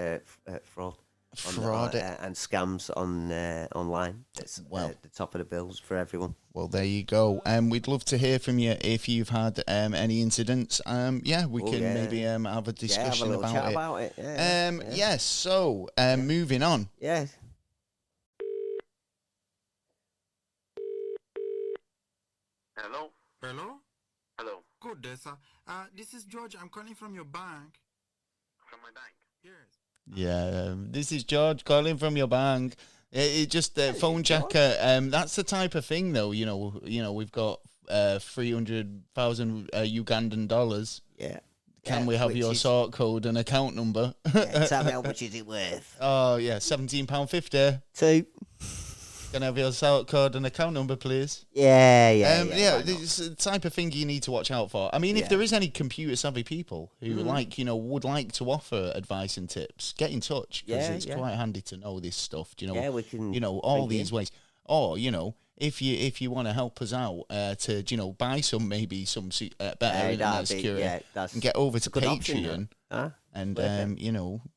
fraud. fraud and scams on online. It's at the top of the bills for everyone. Well, there you go. We'd love to hear from you if you've had any incidents. We can maybe have a discussion about it. Yes. So, moving on. Yeah. Hello? Hello? Hello. Good day, sir. This is George. I'm calling from your bank. From my bank? Yes. Yeah, this is George calling from your bank. It just phone jacker. That's the type of thing, though. You know, we've got 300,000 Ugandan dollars. Yeah. Can we have your sort code and account number? Tell me how much is it worth? Oh yeah, £17.50. 2. Can I have your sort code and account number, please? Yeah. It's the type of thing you need to watch out for. I mean, if there is any computer savvy people who would like to offer advice and tips, get in touch, because it's quite handy to know this stuff. We can. All these ways. Or if you want to help us out to buy some better internet security, and get over to Patreon and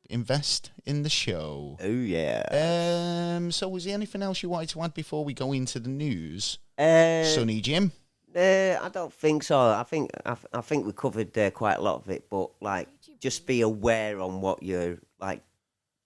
invest in the show. Oh yeah. So was there anything else you wanted to add before we go into the news, Sonny Jim? I don't think so. I think we covered quite a lot of it, but just be aware on what you're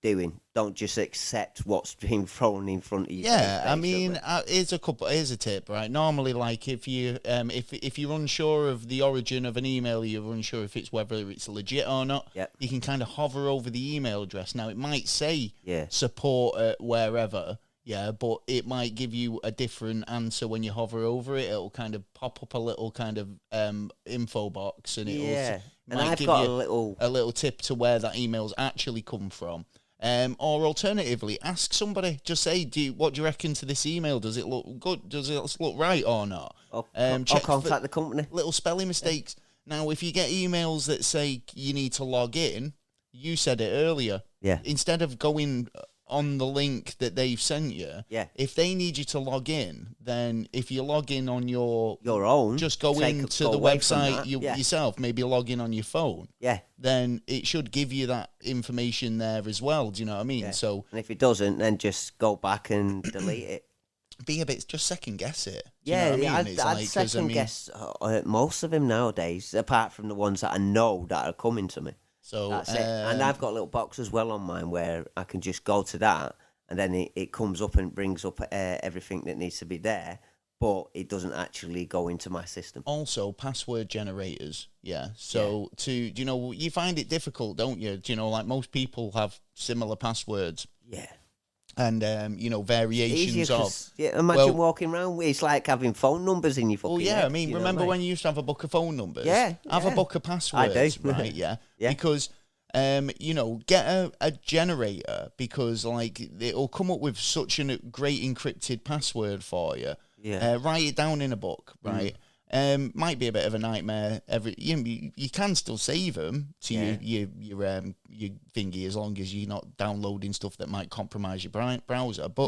doing. Don't just accept what's being thrown in front of you. Yeah, I mean, here's a tip, right? Normally, if you if you're unsure of the origin of an email, you're unsure if whether it's legit or not. Yep. You can kind of hover over the email address. Now, it might say support at wherever. Yeah, but it might give you a different answer when you hover over it. It'll kind of pop up a little kind of info box, and might give you a little tip to where that email's actually come from. Or alternatively, ask somebody. Just say, what do you reckon to this email? Does it look good? Does it look right or not? Or contact the company. Little spelling mistakes. Now, if you get emails that say you need to log in, you said it earlier. Yeah. Instead of going on the link that they've sent you, if they need you to log in, then if you log in on your own, just go into the website yourself, maybe log in on your phone, then it should give you that information there as well. Do you know what I mean? So, and if it doesn't, then just go back and delete it. Be a bit, just second guess it. I'd second guess most of them nowadays, apart from the ones that I know that are coming to me. So that's it. And I've got a little box as well on mine where I can just go to that, and then it comes up and brings up everything that needs to be there, but it doesn't actually go into my system. Also, password generators. Yeah. So you find it difficult, don't you? Most people have similar passwords. Yeah. And variations of. Yeah, imagine walking around. It's like having phone numbers in your fucking head, I mean, remember when you used to have a book of phone numbers? Yeah. Have a book of passwords. I do. Right, yeah. Because, get a generator, because, it'll come up with such a great encrypted password for you. Yeah. Write it down in a book, right? Might be a bit of a nightmare. You can still save them to your thingy, as long as you're not downloading stuff that might compromise your browser. But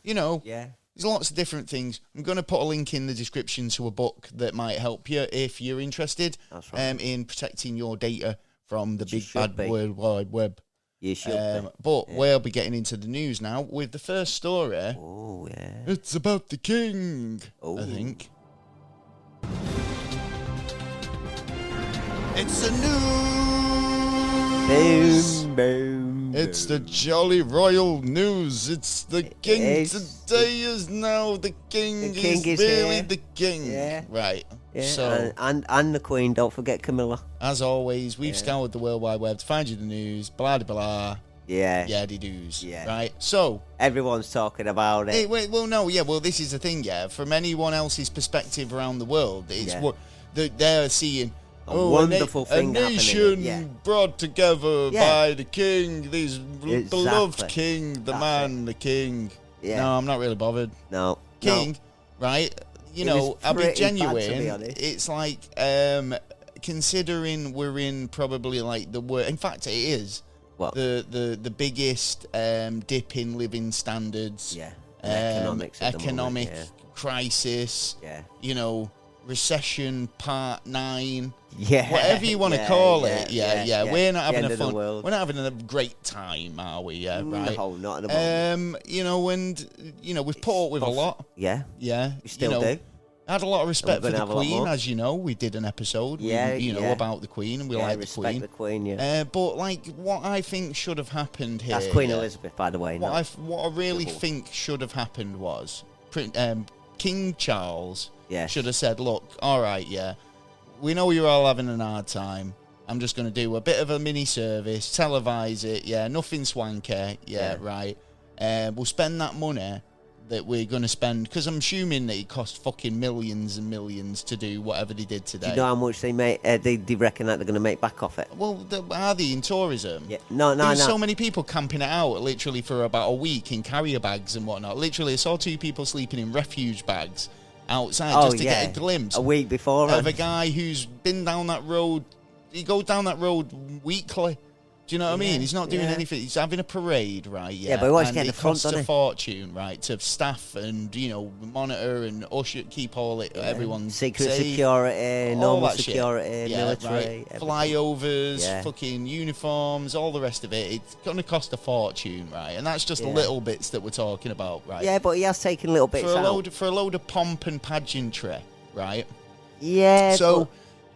there's lots of different things. I'm going to put a link in the description to a book that might help you if you're interested. That's right. In protecting your data from the big bad World Wide Web. You should. But we'll be getting into the news now with the first story. Oh yeah. It's about the king. I think. It's the news. Boom. It's the jolly royal news. It's the king. Today is now the king. The king is really here. the king. Yeah. Right. Yeah. So and the Queen. Don't forget Camilla. As always, we've scoured the World Wide Web to find you the news. Blah blah blah. Yeah. Yaddy doos. Yeah. Right. So everyone's talking about it. This is the thing. Yeah. From anyone else's perspective around the world, it's what they're seeing. Wonderful thing happening. A nation brought together by the king, this beloved king, the king. Yeah. No, I'm not really bothered. No. King, right? I'll be genuine. It's like, considering we're in probably the worst. In fact, it is the biggest dip in living standards. Yeah. Economic crisis. Yeah. recession part 9. Yeah, Whatever you want to call it. Yeah. We're not having the a fun. world. We're not having a great time, are we? Yeah, right. No, not at the moment. We've put up with a lot. Yeah. Yeah. We still do. I had a lot of respect for gonna the have a lot Queen, more. as you know. We did an episode, about the Queen, and we like the respect Queen. the Queen, yeah. But like, what I think should have happened here. That's Queen Elizabeth, by the way. What I really think should have happened was King Charles should have said, "Look, all right, yeah, we know you're all having a hard time. I'm just going to do a bit of a mini service, televise it, nothing swanky, right. We'll spend that money that we're going to spend, because I'm assuming that it cost fucking millions and millions to do whatever they did today. Do you know how much they make? They reckon that they're going to make back off it. Well, are they in tourism? Yeah. No. There's so many people camping it out literally for about a week in carrier bags and whatnot. Literally, I saw 2 people sleeping in refuge bags outside just to get a glimpse a week before of a guy who's been down that road. He goes down that road weekly. Do you know what I mean? He's not doing anything. He's having a parade, right? Yeah, but he wants to get and the front, costs doesn't a he? fortune, right, to staff and monitor and usher, keep all it, everyone secret safe. security, All normal that shit. security, military, right. everything. Flyovers, fucking uniforms, all the rest of it. It's going to cost a fortune, right? And that's just little bits that we're talking about, right? Yeah, but he has taken little bits out. For a load of pomp and pageantry, right? Yeah. So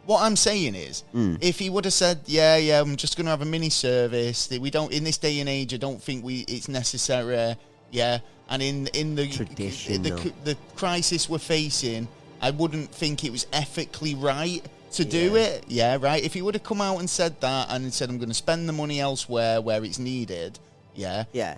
what I'm saying is, if he would have said, yeah, I'm just going to have a mini service, that we don't, in this day and age, I don't think it's necessary, and in the tradition, the crisis we're facing, I wouldn't think it was ethically right to do it, right? If he would have come out and said that, and said, I'm going to spend the money elsewhere where it's needed,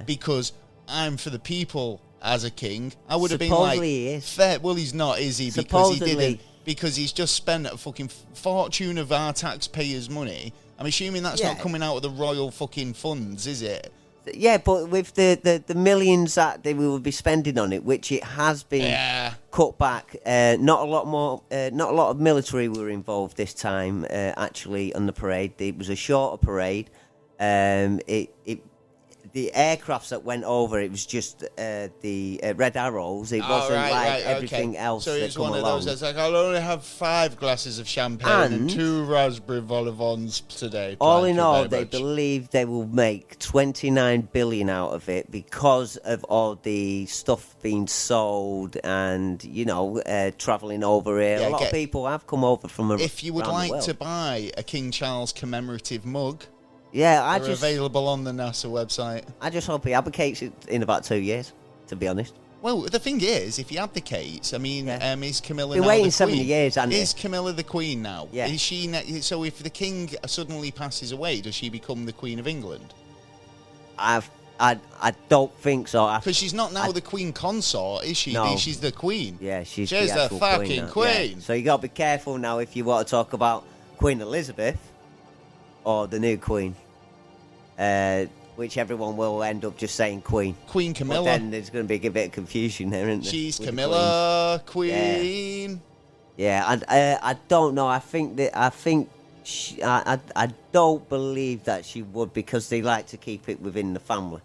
because I'm for the people as a king, I would have been like, he is. fair. Well, he's not, is he? Because he didn't. Because he's just spent a fucking fortune of our taxpayers' money. I'm assuming that's not coming out of the royal fucking funds, is it? Yeah, but with the millions that they will be spending on it, which it has been cut back, not a lot more, not a lot of military were involved this time. Actually, on the parade, it was a shorter parade. The aircrafts that went over, it was just the Red Arrows. It wasn't everything else. So it's one of along. those that's like, I'll only have 5 glasses of champagne and 2 raspberry vol au vents today. All in all, they believe they will make 29 billion out of it because of all the stuff being sold and, travelling over here. A lot of people have come over from around the world. If you would like to buy a King Charles commemorative mug, they're available on the NASA website. I just hope he abdicates it in about 2 years, to be honest. Well, the thing is, if he abdicates, I mean, is Camilla been now waiting the 70 queen? years, hasn't Is Camilla the queen now? Yeah. Is she? So if the king suddenly passes away, does she become the Queen of England? I don't think so. Because she's not now the queen consort, is she? No. She's the queen. Yeah, she's the actual fucking queen. Yeah. So you got to be careful now if you want to talk about Queen Elizabeth or the new queen. Which everyone will end up just saying Queen. Queen Camilla. But then there's going to be a bit of confusion there, isn't there? She's Camilla, Queen. Yeah, I don't know. I don't believe that she would, because they like to keep it within the family.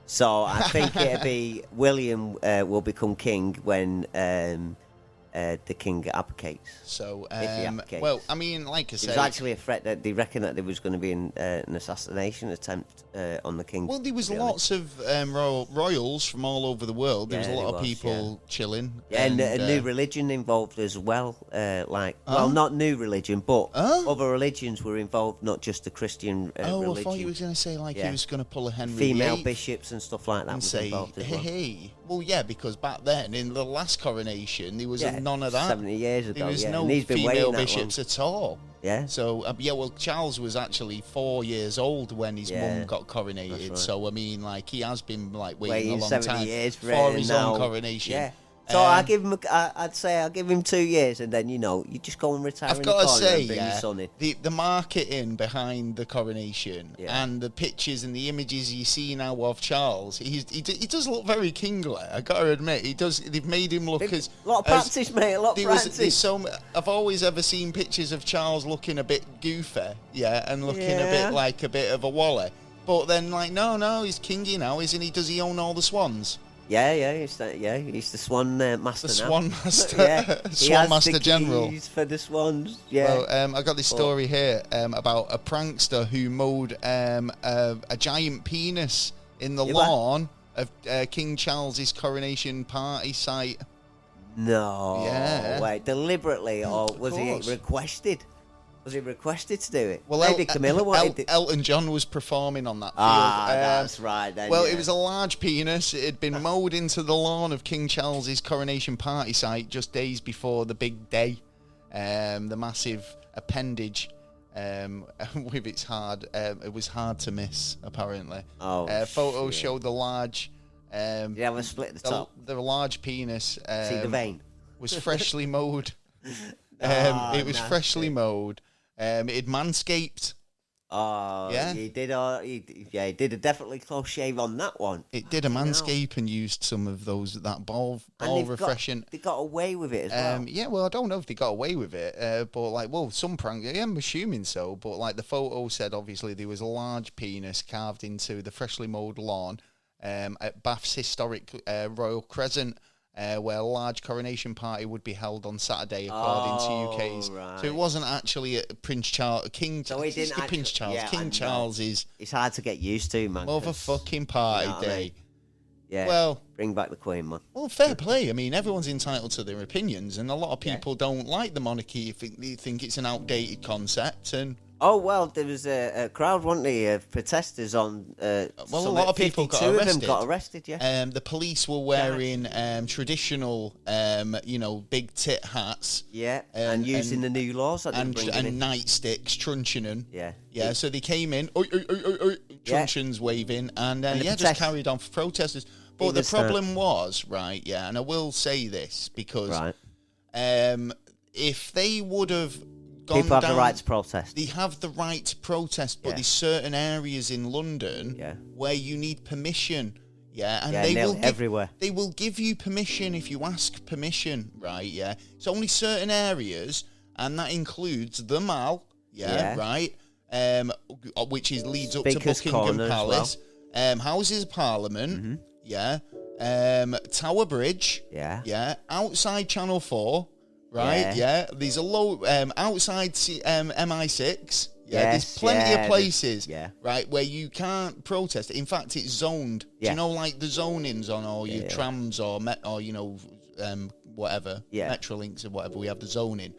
So I think it'll be William will become king when the king abdicates. So, if he abdicates. well, I mean, like I said, it was actually a threat that they reckon that there was going to be an assassination attempt on the king. Well, there was lots of royals from all over the world. There was a lot of people chilling. Yeah, and a new religion involved as well. Well, not new religion, but other religions were involved, not just the Christian religion. I thought you were going to say he was going to pull a Henry Female VIII bishops and stuff like that and was say, involved as well. hey. Well, yeah, because back then, in the last coronation, there was none of that. 70 years ago, there was no and he's been female waiting bishops at all. Yeah. So, well, Charles was actually 4 years old when his mum got coronated. Right. So, I mean, he has been waiting a long 70 time years for his own coronation. Yeah. So I'd say I'll give him 2 years, and then you just go and retire. I've got to say, and bring your son in. the marketing behind the coronation and the pictures and the images you see now of Charles, he does look very kingly. I got to admit, he does. They've made him look as a lot of practice, mate. A lot of practice. I've always ever seen pictures of Charles looking a bit goofy, and looking a bit like a bit of a wally. But then, no, he's kingy now, isn't he? Does he own all the swans? He's the Swan Master The now. Swan Master, Yeah, he Swan has Master the General. keys for the Swans. Yeah. Well, I got this story here about a prankster who mowed a giant penis in the lawn of King Charles's coronation party site. No. Yeah. Wait, deliberately, or was he course. requested? Was he requested to do it? Well, Maybe Camilla wanted it. Elton John was performing on that field. That's right. Then, Well, yeah. it was a large penis. It had been mowed into the lawn of King Charles's coronation party site just days before the big day. The massive appendage with its hard. It was hard to miss, apparently. Photos showed the large. Did you have a split at the top? The large penis. See the vein? Was freshly mowed. It was nasty. freshly mowed. It manscaped. Oh, Yeah. He did a definitely close shave on that one. It did a manscape and used some of that ball refreshing. They got away with it as well. Yeah, well, I don't know if they got away with it, but some prank. Yeah, I'm assuming so. But the photo said, obviously there was a large penis carved into the freshly mowed lawn at Bath's historic Royal Crescent. Where a large coronation party would be held on Saturday, according to UK's. Right. So it wasn't actually at Prince Charles, King. So he didn't Prince Charles, yeah, King Charles's It's hard to get used to, man. 'cause, motherfucking party you know what I day. mean? Yeah. Well, bring back the Queen, man. Well, fair play. I mean, everyone's entitled to their opinions, and a lot of people don't like the monarchy. They think it's an outdated concept, and Oh well, there was a crowd, wasn't there, of protesters on. a lot of people got 52 of arrested. them got arrested. Yeah. the police were wearing traditional, big tit hats. Yeah, and using the new laws that they're bringing in. nightsticks, truncheon. Yeah. Yeah, so they came in, oi, oi, oi, oi, truncheons waving, and just carried on for protesters. But the problem was, right, and I will say this, because if they would have gone people have down, the right to protest. they have the right to protest, but there's certain areas in London where you need permission. Yeah, and they will everywhere. They will give you permission if you ask permission, right? Yeah, it's only certain areas, and that includes the Mall. Right. Which leads up Speaker's to Buckingham Corner Palace. Houses of Parliament. Tower Bridge. Yeah. Outside Channel 4. Right. Yeah. There's a low outside MI6. Yeah, there's plenty of places, right, where you can't protest. In fact, it's zoned. Do you know, like the zonings on all your trams or whatever, Metrolinks or whatever, we have the zoning.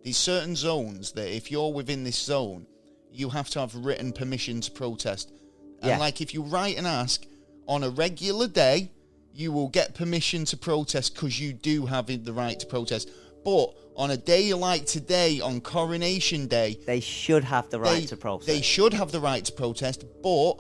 There's certain zones that if you're within this zone, you have to have written permission to protest. And like if you write and ask on a regular day, you will get permission to protest because you do have the right to protest. But on a day like today, on Coronation Day, they should have the right to protest. They should have the right to protest, but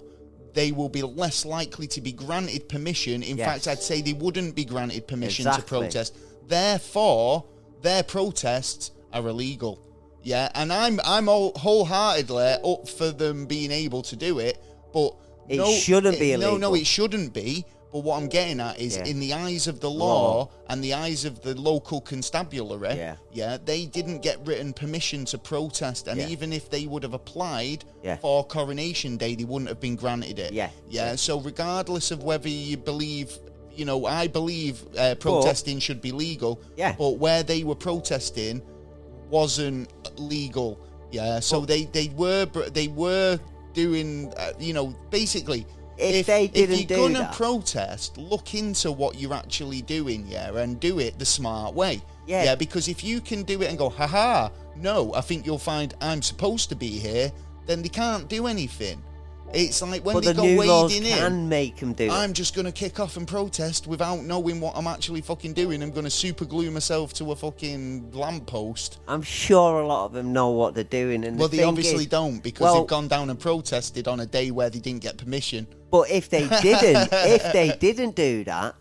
they will be less likely to be granted permission. In fact, I'd say they wouldn't be granted permission to protest. Therefore, their protests are illegal. Yeah, and I'm wholeheartedly up for them being able to do it, but it shouldn't be illegal. No, it shouldn't be. But what I'm getting at is, in the eyes of the law and the eyes of the local constabulary, they didn't get written permission to protest. And even if they would have applied for Coronation Day, they wouldn't have been granted it. So regardless of whether you believe, I believe protesting should be legal. But where they were protesting wasn't legal. So they were doing, basically. If you're gonna protest, look into what you're actually doing, and do it the smart way. Because if you can do it and go, haha, no, I think you'll find I'm supposed to be here, then they can't do anything. It's like when they go wading in, can make them do I'm just going to kick off and protest without knowing what I'm actually fucking doing. I'm going to super glue myself to a fucking lamppost. I'm sure a lot of them know what they're doing. And they obviously don't, because they've gone down and protested on a day where they didn't get permission. But if they didn't do that,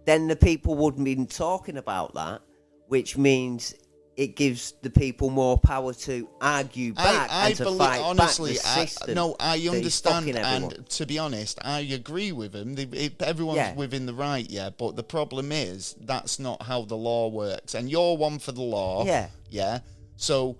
then the people wouldn't be talking about that, which means it gives the people more power to argue back and to fight honestly, back the system. I understand, and to be honest, I agree with them. Everyone's within the right, but the problem is that's not how the law works, and you're one for the law, so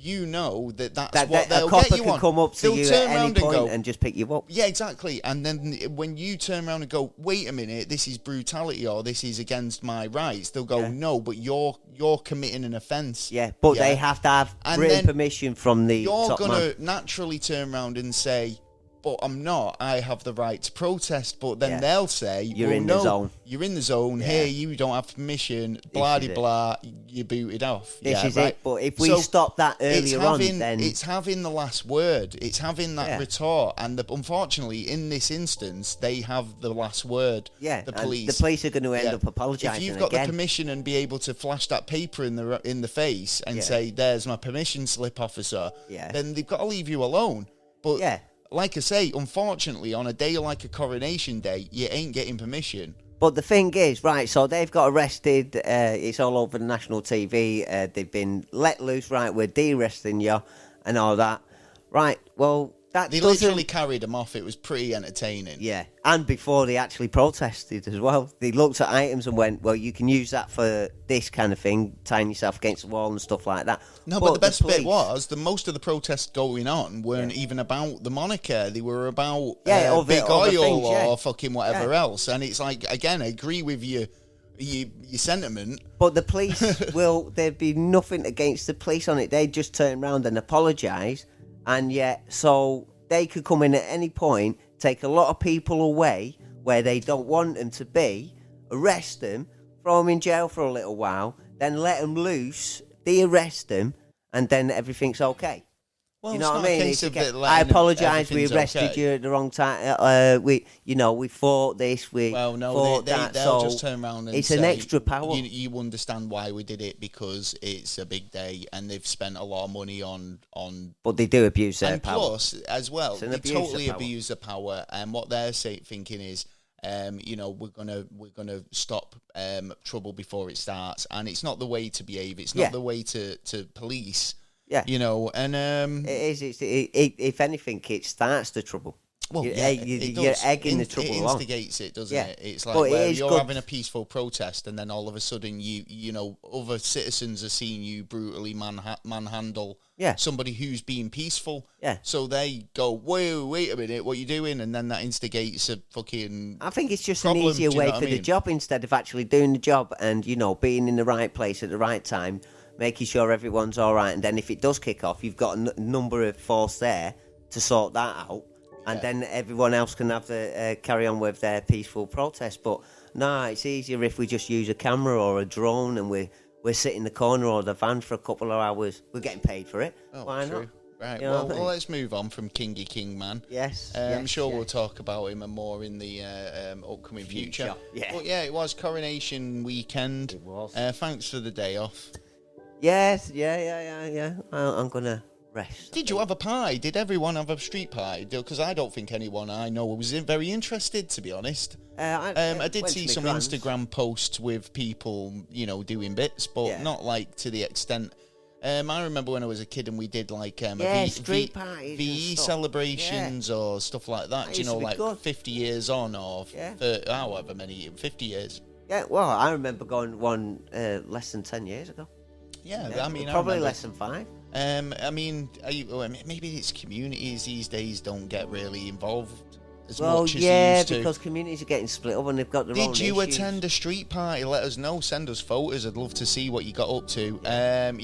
you know that's that what they'll a copper get you can on. come up to They'll you turn at any around and point go, and just pick you up. yeah, exactly. And then when you turn around and go, wait a minute, this is brutality or this is against my rights, they'll go, no, but you're committing an offence. Yeah, but they have to have And written then permission from the you're top going man. to naturally turn around and say, but I'm not. I have the right to protest. But then Yeah. they'll say, You're well, in no, the zone. You're in the zone. Yeah. Here, you don't have permission. Blah, is it. blah, you're booted off. This yeah, is right? it. But if we So stop that it's earlier on, having, then it's having the last word. It's having that Yeah. retort. And unfortunately, in this instance, they have the last word. yeah, the and police. the police are going to end Yeah. up apologising If you've got again. the permission and be able to flash that paper in the face and Yeah. say, "There's my permission slip, officer," Yeah. then they've got to leave you alone. But Yeah. like I say, unfortunately, on a day like a coronation day, you ain't getting permission. But the thing is, right, so they've got arrested. It's all over the national TV. They've been let loose. Right, we're de-arresting you and all that. Right, well, that They doesn't... literally carried them off. It was pretty entertaining. Yeah, and before they actually protested as well. They looked at items and went, well, you can use that for this kind of thing, tying yourself against the wall and stuff like that. No, but the best bit police- was most of the protests going on weren't even about the monarchy. They were about Yeah, big other oil things, yeah. or fucking whatever Yeah. else. And it's like, again, I agree with your sentiment. But the police there'd be nothing against the police on it. They'd just turn around and apologise. And yet, so they could come in at any point, take a lot of people away where they don't want them to be, arrest them, throw them in jail for a little while, then let them loose, de-arrest them, and then everything's okay. Well, You know it's what not I a mean? case It's of okay. it I letting apologise. We everything's arrested okay. you at the wrong time. We fought this. We Well, no, fought they'll that. just So turn around and it's say, an extra power. You understand why we did it because it's a big day and they've spent a lot of money on But they do abuse their and power. plus as well It's an they abuse of totally power. abuse the power. And what they're thinking is, we're gonna stop trouble before it starts, and it's not the way to behave. It's not Yeah. the way to police. Yeah. And It is. If anything, it starts the trouble. well, You're, yeah, you're does. egging the trouble It along. instigates it, doesn't Yeah. it? It's like But it where is you're good- having a peaceful protest, and then all of a sudden, other citizens are seeing you brutally manhandle Yeah. somebody who's being peaceful. Yeah. So they go, wait a minute, what are you doing? And then that instigates a fucking. I think it's just problem, an easier do you way know for what I the mean? job instead of actually doing the job and being in the right place at the right time, making sure everyone's all right. And then if it does kick off, you've got a number of force there to sort that out. And then everyone else can have the carry on with their peaceful protest. But no, it's easier if we just use a camera or a drone and we're sitting in the corner or the van for a couple of hours. We're getting paid for it. Oh, Why true. not? Right. You know what I mean? Let's move on from Kingy King Man. Yes. I'm yes, sure yes. we'll talk about him more in the upcoming future. Yeah. But yeah, it was coronation weekend. It was. Thanks for the day off. Yes. Yeah. I'm gonna rest. Did you have a pie? Did everyone have a street pie? Because I don't think anyone I know was very interested, to be honest. I did went see to some my grand's. Instagram posts with people, doing bits, but Yeah. not like to the extent. I remember when I was a kid and we did like street parties VE and stuff. celebrations or stuff like that. That Do you used to know, be like good. 50 years on or Yeah. however many, 50 years. Yeah, well, I remember going one less than 10 years ago. Yeah, Yeah, I mean, probably I remember. less than 5. I mean, maybe it's communities these days don't get really involved as Well, much as yeah, they used to. because communities are getting split up and they've got their own Did you issues. attend a street party? Let us know. Send us photos. I'd love to see what you got up to. Did had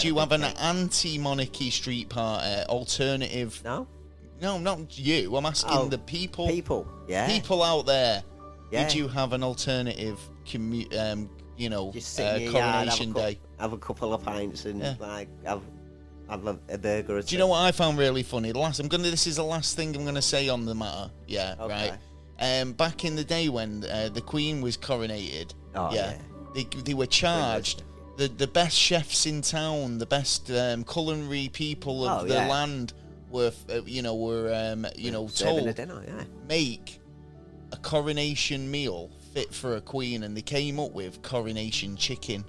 you a have big an cake. anti-monarchy street party? Alternative? No? No, not you. I'm asking Oh, the people. People, yeah. People out there. Yeah. Did you have an alternative? Just sit in your yard, coronation day. have a couple of pints and Yeah. have a burger or two. Do you know what I found really funny? This is the last thing I'm gonna say on the matter. Yeah, Okay. right. Back in the day when the Queen was coronated, Oh, yeah. they were charged. The best chefs in town, the best culinary people of Oh, the yeah. land were Serving told a dinner, yeah. make a coronation meal fit for a queen, and they came up with coronation chicken.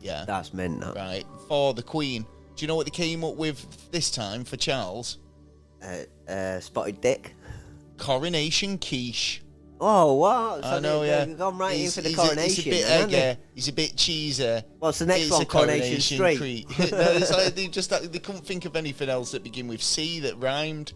Yeah, That's meant, that. right, for the Queen. Do you know what they came up with this time for Charles? Spotted dick. Coronation quiche. Oh, what? So I know, they've gone right in for the coronation. He's a bit then, haven't eggy. He's a bit cheesy. What's the next It's one? a Coronation Street. No, it's like they couldn't think of anything else that began with C that rhymed.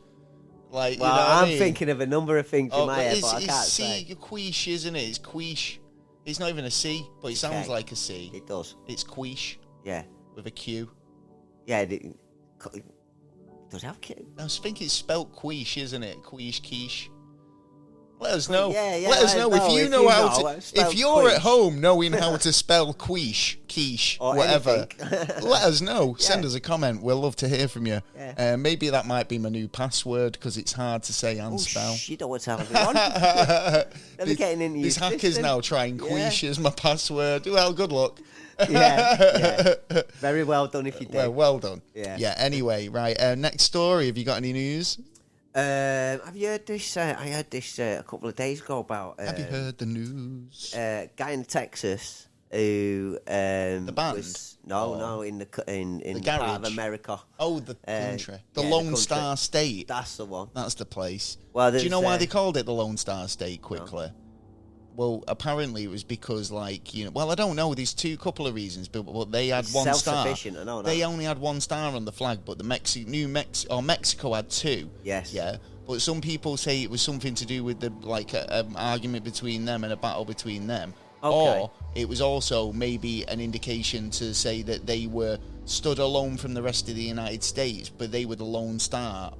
Like, Well, you know what I I'm mean? thinking of a number of things in my head, it's, but I it's can't C, say. quiche, isn't it? It's quiche. It's not even a C, but it sounds Okay. like a C. It does. It's quiche Yeah. with a Q. Yeah. Does it have Q? I think it's spelt quiche, isn't it? Quiche. Let us know. Yeah, Let us know if you know how to. spell If you're quiche. at home knowing how to spell quiche, Or whatever, anything. let us know. Send Yeah. us a comment. We'll love to hear from you. Yeah. Maybe that might be my new password because it's hard to say and Oh, spell. you don't want to tell everyone. They're getting into These your hackers system. now trying Yeah. quiche as my password. Well, good luck. yeah. Very well done if you do. Well done. Yeah. Anyway, right. Next story. Have you got any news? Have you heard this? I heard this a couple of days ago about. Have you heard the news? Guy in Texas who The band? no in the The part of garage? America. Oh, the country. The yeah, the Lone country. Star State. That's the one. That's the place. Well, do you know why there's, they called it the Lone Star State quickly? Well, apparently it was because, like, you know, well, I don't know. There's couple of reasons, but they had It's one star. self-sufficient, I know that. They only had one star on the flag, but the Mexico had two. Yes. Yeah. But some people say it was something to do with the an argument between them and a battle between them. Okay. Or it was also maybe an indication to say that they were stood alone from the rest of the United States, but they were the lone star,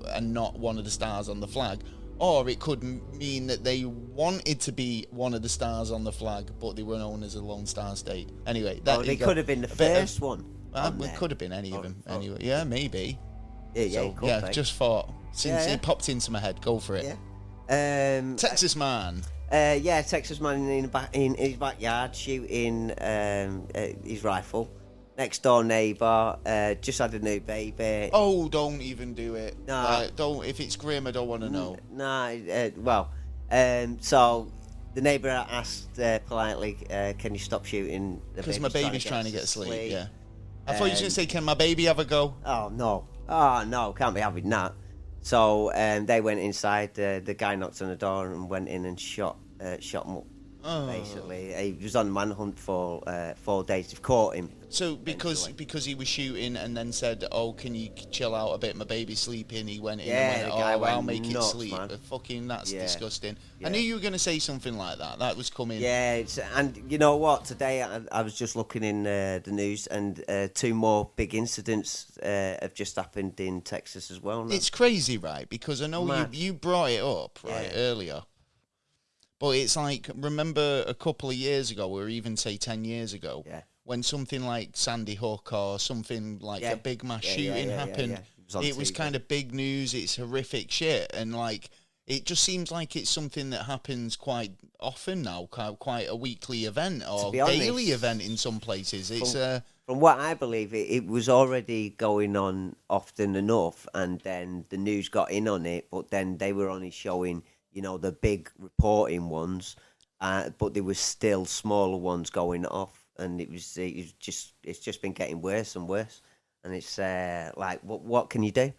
and not one of the stars on the flag. Or it could mean that they wanted to be one of the stars on the flag, but they were known as a Lone Star State. Anyway, They could have been the first one. It could have been any of them. Anyway, yeah, maybe. Yeah, it could be. Just thought. Since Yeah. it popped into my head, go for it. Yeah. Texas man. Texas man in his backyard shooting his rifle. Next door neighbour just had a new baby. Oh, don't even do it. No. Like, don't. If it's grim, I don't want to know. So the neighbour asked politely, "Can you stop shooting?" Because my baby's trying to get sleep. Yeah. I thought you were going to Um, say, "Can my baby have a go?" Oh no, can't be having that. So they went inside. The guy knocked on the door and went in and shot him up. Oh. Basically, he was on manhunt for 4 days. They've caught him. So because he was shooting and then said, "Oh, can you chill out a bit? My baby's sleeping." He went in Yeah, and the went, guy "Oh, I'll went make nuts, it sleep." man. Fucking, that's Yeah. disgusting. Yeah. I knew you were going to say something like that. That was coming. Yeah, and you know what? Today I was just looking in the news, and 2 more big incidents have just happened in Texas as well. Now. It's crazy, right? Because I know Mad. you brought it up Yeah. earlier. But it's like, remember a couple of years ago, or even say 10 years ago, Yeah. when something like Sandy Hook or something like Yeah. a big mass Yeah, shooting yeah. happened, It was on TV. kind of big news. It's horrific shit, and like it just seems like it's something that happens quite often now, quite a weekly event or be honest, daily event in some places. It's From what I believe, it was already going on often enough, and then the news got in on it, but then they were only showing, the big reporting ones, but there was still smaller ones going off, and it's just been getting worse and worse, and it's like, what can you do?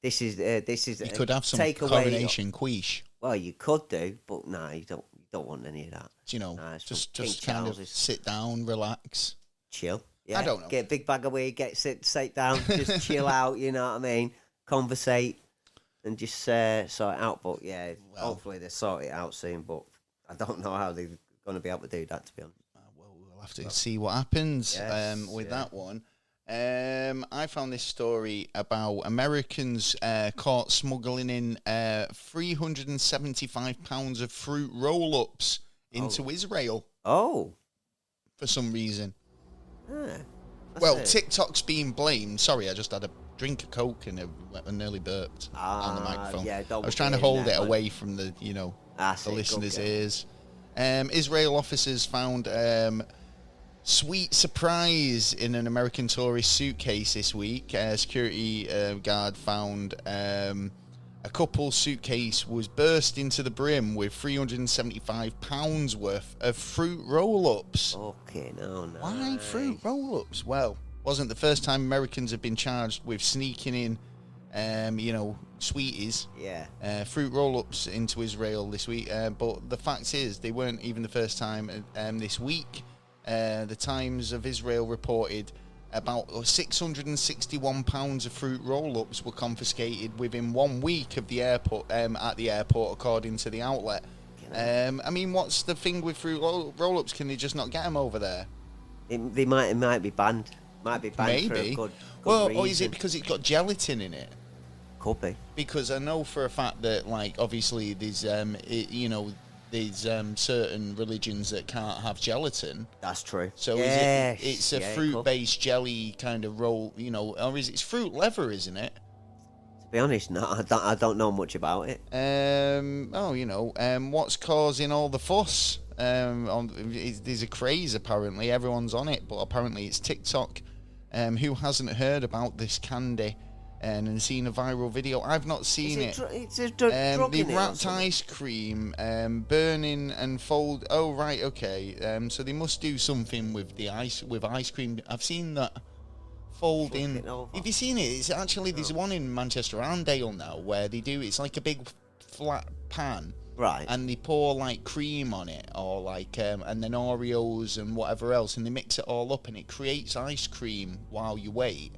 This is you could have some take away. coronation quiche. Well, you could do, but no, you don't want any of that. Nah, it's just from King kind of Charles's. sit down, relax. Chill. Yeah. I don't know. Get a big bag of weed, sit down, just chill out, you know what I mean? Conversate and just sort it out. But yeah, hopefully they sort it out soon. But I don't know how they're going to be able to do that, to be honest. Well, we'll have to see what happens with yeah. that one. I found this story about Americans caught smuggling in 375 pounds of fruit roll-ups into Israel Oh. for some reason. That's Well, it. TikTok's being blamed. Sorry, I just had a drink of Coke and I nearly burped on the microphone. Yeah, I was trying to hold it away from the, That's the it, listeners' good ears. Israel officers found sweet surprise in an American tourist suitcase this week. A security guard found a couple's suitcase was burst into the brim with 375 pounds worth of fruit roll-ups. Okay, no. Why fruit roll-ups? Well, wasn't the first time Americans have been charged with sneaking in sweeties, fruit roll-ups into Israel this week. But the fact is, they weren't even the first time this week. The Times of Israel reported about 661 pounds of fruit roll-ups were confiscated within 1 week of the airport at the airport, according to the outlet. What's the thing with fruit roll-ups? Can they just not get them over there? It might be banned. Might be banned Maybe. for a good reason. Or is it because it's got gelatin in it? Could be. Because I know for a fact that, like, obviously there's, there's certain religions that can't have gelatin. That's true. So it's a fruit-based jelly kind of roll, or is it's fruit leather, isn't it? To be honest, no, I don't know much about it. What's causing all the fuss? There's a craze, apparently. Everyone's on it, but apparently it's TikTok. Who hasn't heard about this candy and seen a viral video? I've not seen it. It's a drug the wrapped ice cream, burning and fold. Oh, right, okay. So they must do something with ice cream. I've seen that folding. Have you seen it? It's actually, there's one in Manchester Arndale now where they do, it's like a big flat pan. Right. And they pour, like, cream on it, or, and then Oreos and whatever else, and they mix it all up, and it creates ice cream while you wait.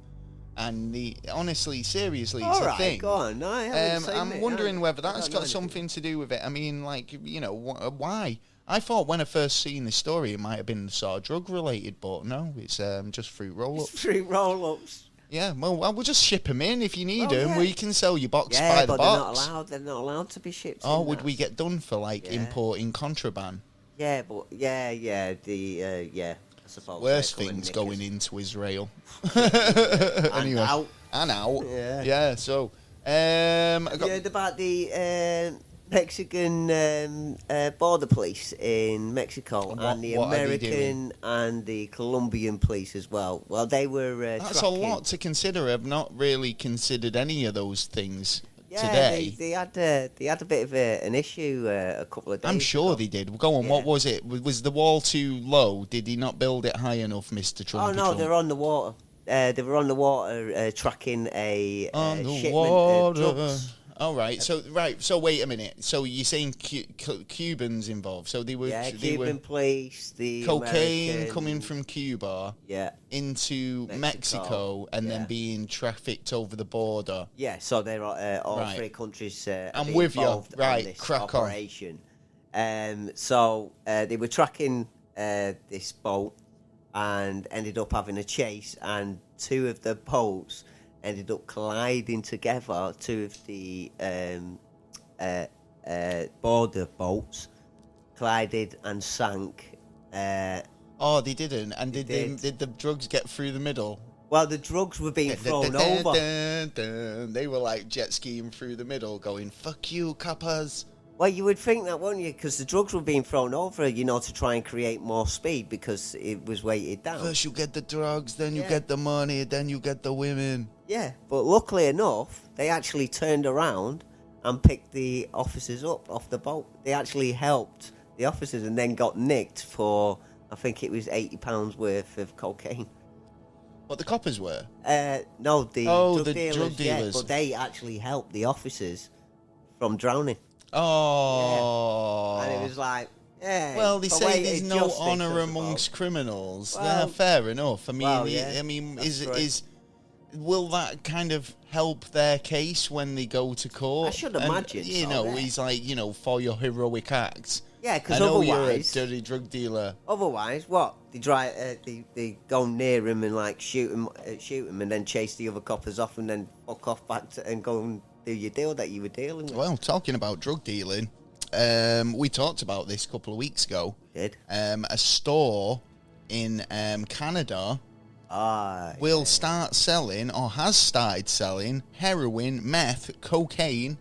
And honestly, seriously, it's a thing. Go on. No, I haven't seen I'm it. wondering whether that's got something to do with it. I mean, why? I thought when I first seen this story, it might have been sort of drug-related, but no, it's just fruit roll-ups. It's fruit roll-ups. Yeah, well, we'll just ship them in if you need them. We can sell your box by the box. They're not allowed to be shipped. Oh, would we get done for importing contraband? Yeah, but I suppose. Worst things going into Israel. Anyway. And out. Yeah. So, you heard about the Mexican border police in Mexico and the American and the Colombian police as well. Well, they were that's a lot to consider. I've not really considered any of those things today. They had a bit of an issue a couple of days I'm sure ago. they did. Go on, what was it? Was the wall too low? Did he not build it high enough, Mr. Trump? Oh, no, they're on the water. They were on the water tracking a shipment of drugs. Oh, right. So wait a minute. So you're saying Cubans involved? So they were Cuban police, the cocaine American, coming from Cuba, into Mexico and then being trafficked over the border. Yeah. So they're all three countries. I'm with you. Right. On this crack operation. So they were tracking this boat and ended up having a chase, and two of the boats ended up colliding together. Two of the border boats collided and sank. They didn't. And did the drugs get through the middle? Well, the drugs were being thrown over. They were like jet skiing through the middle, going "fuck you, coppers." Well, you would think that, wouldn't you? Because the drugs were being thrown over, to try and create more speed because it was weighted down. First you get the drugs, then you get the money, then you get the women. Yeah, but luckily enough, they actually turned around and picked the officers up off the boat. They actually helped the officers and then got nicked for, I think it was £80 worth of cocaine. What, the coppers were? No, the drug dealers. Yeah, but they actually helped the officers from drowning. Oh. Yeah. And it was like, well, they say there's no honour amongst criminals. Well, fair enough. I mean, will that kind of help their case when they go to court? I should imagine. He's like, for your heroic acts. Yeah, because otherwise, you're a dirty drug dealer. Otherwise, what? They go near him and like shoot him, and then chase the other coppers off, and then fuck off back and go and do your deal that you were dealing with. Well, talking about drug dealing, we talked about this a couple of weeks ago. Did a store in Canada will start selling, or has started selling, heroin, meth, cocaine,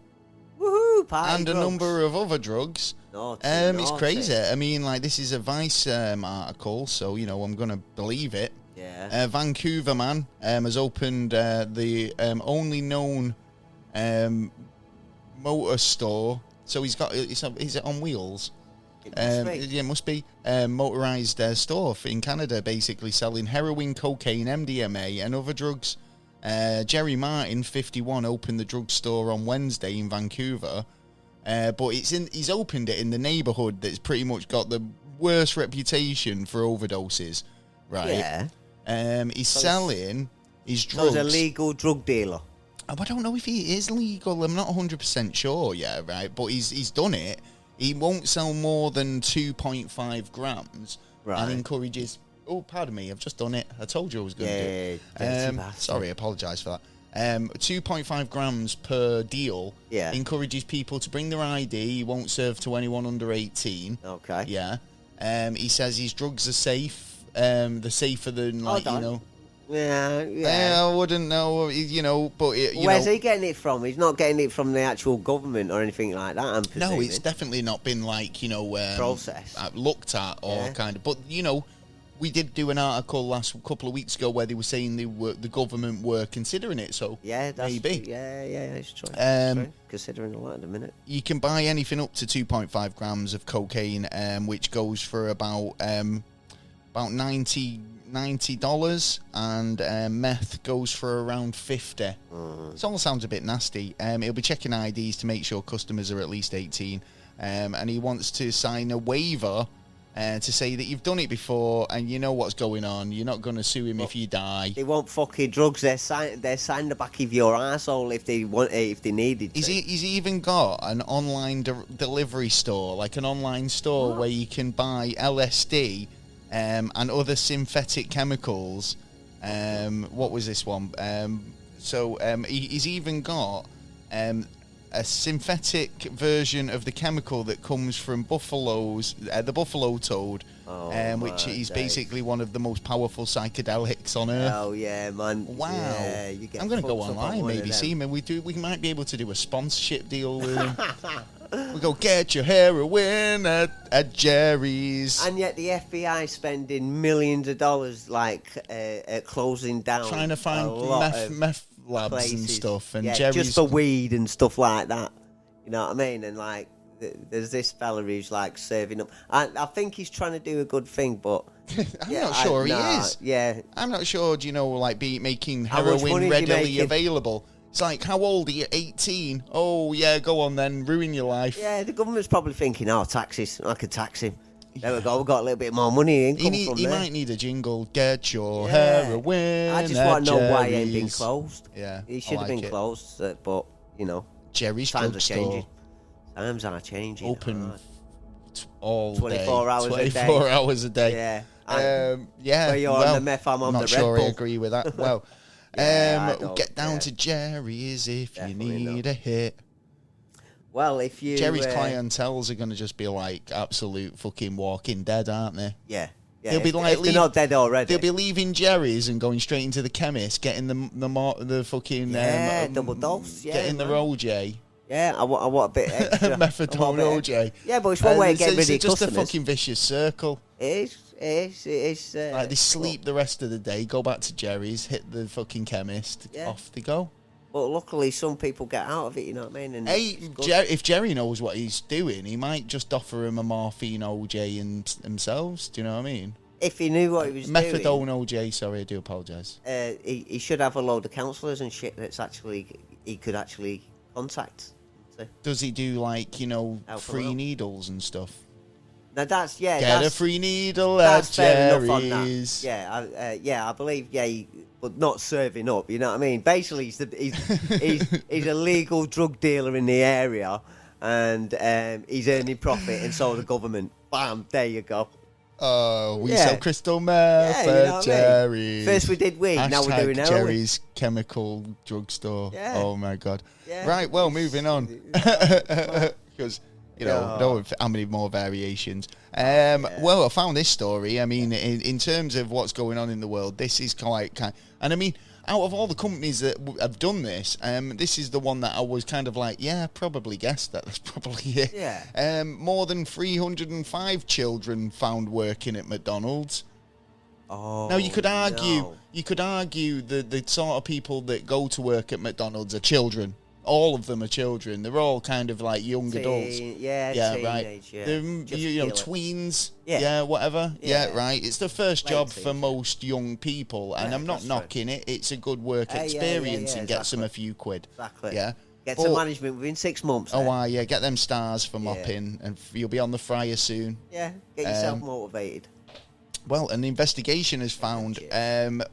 and a number of other drugs. It's crazy. I mean, like, this is a Vice article, so I'm gonna believe it. Yeah. Vancouver man has opened the only known motor store. So he's got. Is it on wheels? It must be motorized store in Canada, basically selling heroin, cocaine, MDMA, and other drugs. Jerry Martin, 51, opened the drugstore on Wednesday in Vancouver, but he's opened it in the neighbourhood that's pretty much got the worst reputation for overdoses, right? Yeah. He's selling his drugs. So he's a legal drug dealer. I don't know if he is legal. I'm not 100% sure, right? But he's done it. He won't sell more than 2.5 grams, right, and encourages... Oh, pardon me, I've just done it. I told you I was going to do it. Sorry, I apologise for that. 2.5 grams per deal. Yeah. Encourages people to bring their ID. He won't serve to anyone under 18. Okay. Yeah. He says his drugs are safe. They're safer than, like, you know... Yeah. I wouldn't know, you know, but... Where's he getting it from? He's not getting it from the actual government or anything like that, I'm presuming. No, it's definitely not been, like, you know... process. Looked at or kind of... But, you know... We did do an article last couple of weeks ago where they were saying the government were considering it, so maybe. Yeah, it's true. It's true. Considering a lot at the minute. You can buy anything up to 2.5 grams of cocaine, which goes for about $90, and meth goes for around 50. It all sounds a bit nasty. He'll be checking IDs to make sure customers are at least 18, and he wants to sign a waiver to say that you've done it before and you know what's going on. You're not going to sue him if you die. They want fucking drugs. They're sign the back of your arsehole if they want if they needed to. He's even got an online delivery store, like an online store where you can buy LSD and other synthetic chemicals. What was this one? He's even got a synthetic version of the chemical that comes from the buffalo toad, which is basically one of the most powerful psychedelics on Earth. Oh yeah, man! Wow! Yeah, I'm going to go online, maybe see him, and we might be able to do a sponsorship deal with him. We go get your heroin at Jerry's, and yet the FBI spending millions of dollars, like closing down, trying to find meth labs places and stuff, and Jerry's just for weed and stuff like that. You know what I mean? And like, there's this fella who's like serving up. I think he's trying to do a good thing, but I'm not sure he is. Yeah, I'm not sure. You know, like making heroin readily available. It's like, how old are you? 18? Oh yeah, go on then, ruin your life. Yeah, the government's probably thinking, taxes. I could tax him. There we go. We've got a little bit more money income from he there. might need a jingle. Get your heroin. I just want to know why he ain't been closed. Yeah, he should have been closed, but you know, Jerry's times are changing. Store. Times are changing. Open all 24 day. hours 24 hours a day. Yeah. Where you're on the meth, I'm on the Red Bull. Not sure I agree with that. Well, get down to Jerry's if Definitely you need a hit. Well, if you... Jerry's clientels are going to just be like absolute fucking Walking Dead, aren't they? Yeah. They'll be like, if they're not dead already. They'll be leaving Jerry's and going straight into the chemist, getting the fucking... double dose, getting their OJ. Yeah, I want a bit extra. Methadone OJ. Yeah, but it's one way of getting rid of customers. It's just a fucking vicious circle. It is. Like they sleep the rest of the day, go back to Jerry's, hit the fucking chemist, off they go. But luckily, some people get out of it, you know what I mean? And if Jerry knows what he's doing, he might just offer him a morphine OJ and themselves. Do you know what I mean? If he knew what he was doing. Methadone OJ, sorry, I do apologise. He should have a load of counsellors and shit that's he could actually contact. So. Does he do, like, you know, free needles and stuff? Now that's, Get a free needle at Jerry's. I believe, but not serving up, you know what I mean? Basically, he's a legal drug dealer in the area, and he's earning profit, and so the government. Bam, there you go. Oh, we sell crystal meth at Jerry's. First we did weed, now we're doing heroin. Jerry's chemical drugstore. Yeah. Oh my God. Yeah. Right, well, moving on. Because... You know, how many more variations. Well, I found this story. I mean, in terms of what's going on in the world, this is quite kind. And I mean, out of all the companies that have done this, this is the one that I was kind of like, I probably guessed that. That's probably it. Yeah. More than 305 children found working at McDonald's. Oh. Now you could argue the sort of people that go to work at McDonald's are children. all of them are children. They're all kind of like young adults. Yeah, right. teenage, yeah. They're, Just tweens. Yeah. Whatever. Yeah. Right. It's the first Late job teens, for yeah. most young people, and Yeah, I'm not that's knocking it. It's a good work experience and gets them a few quid. Exactly. Yeah. Get to management within 6 months. Oh, yeah. Get them stars for mopping, and you'll be on the fryer soon. Yeah. Get yourself motivated. Well, an investigation has found that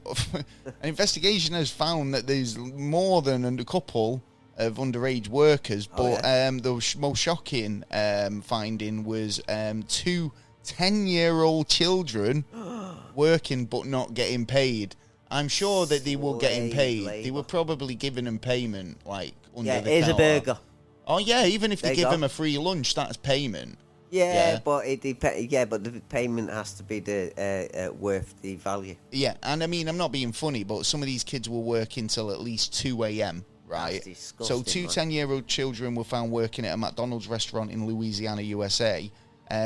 there's more than a couple of underage workers, but the most shocking finding was 2 10-year-old children working but not getting paid. I'm sure that they were getting paid. Labor. They were probably giving them payment, like under the here's a counter. burger. Oh yeah, even if they give go. them a free lunch, that's payment. Yeah, but it but the payment has to be the worth the value. Yeah, and I mean, I'm not being funny, but some of these kids were working till at least 2 a.m., right? That's disgusting, So 2 man. 10-year-old children were found working at a McDonald's restaurant in Louisiana, USA,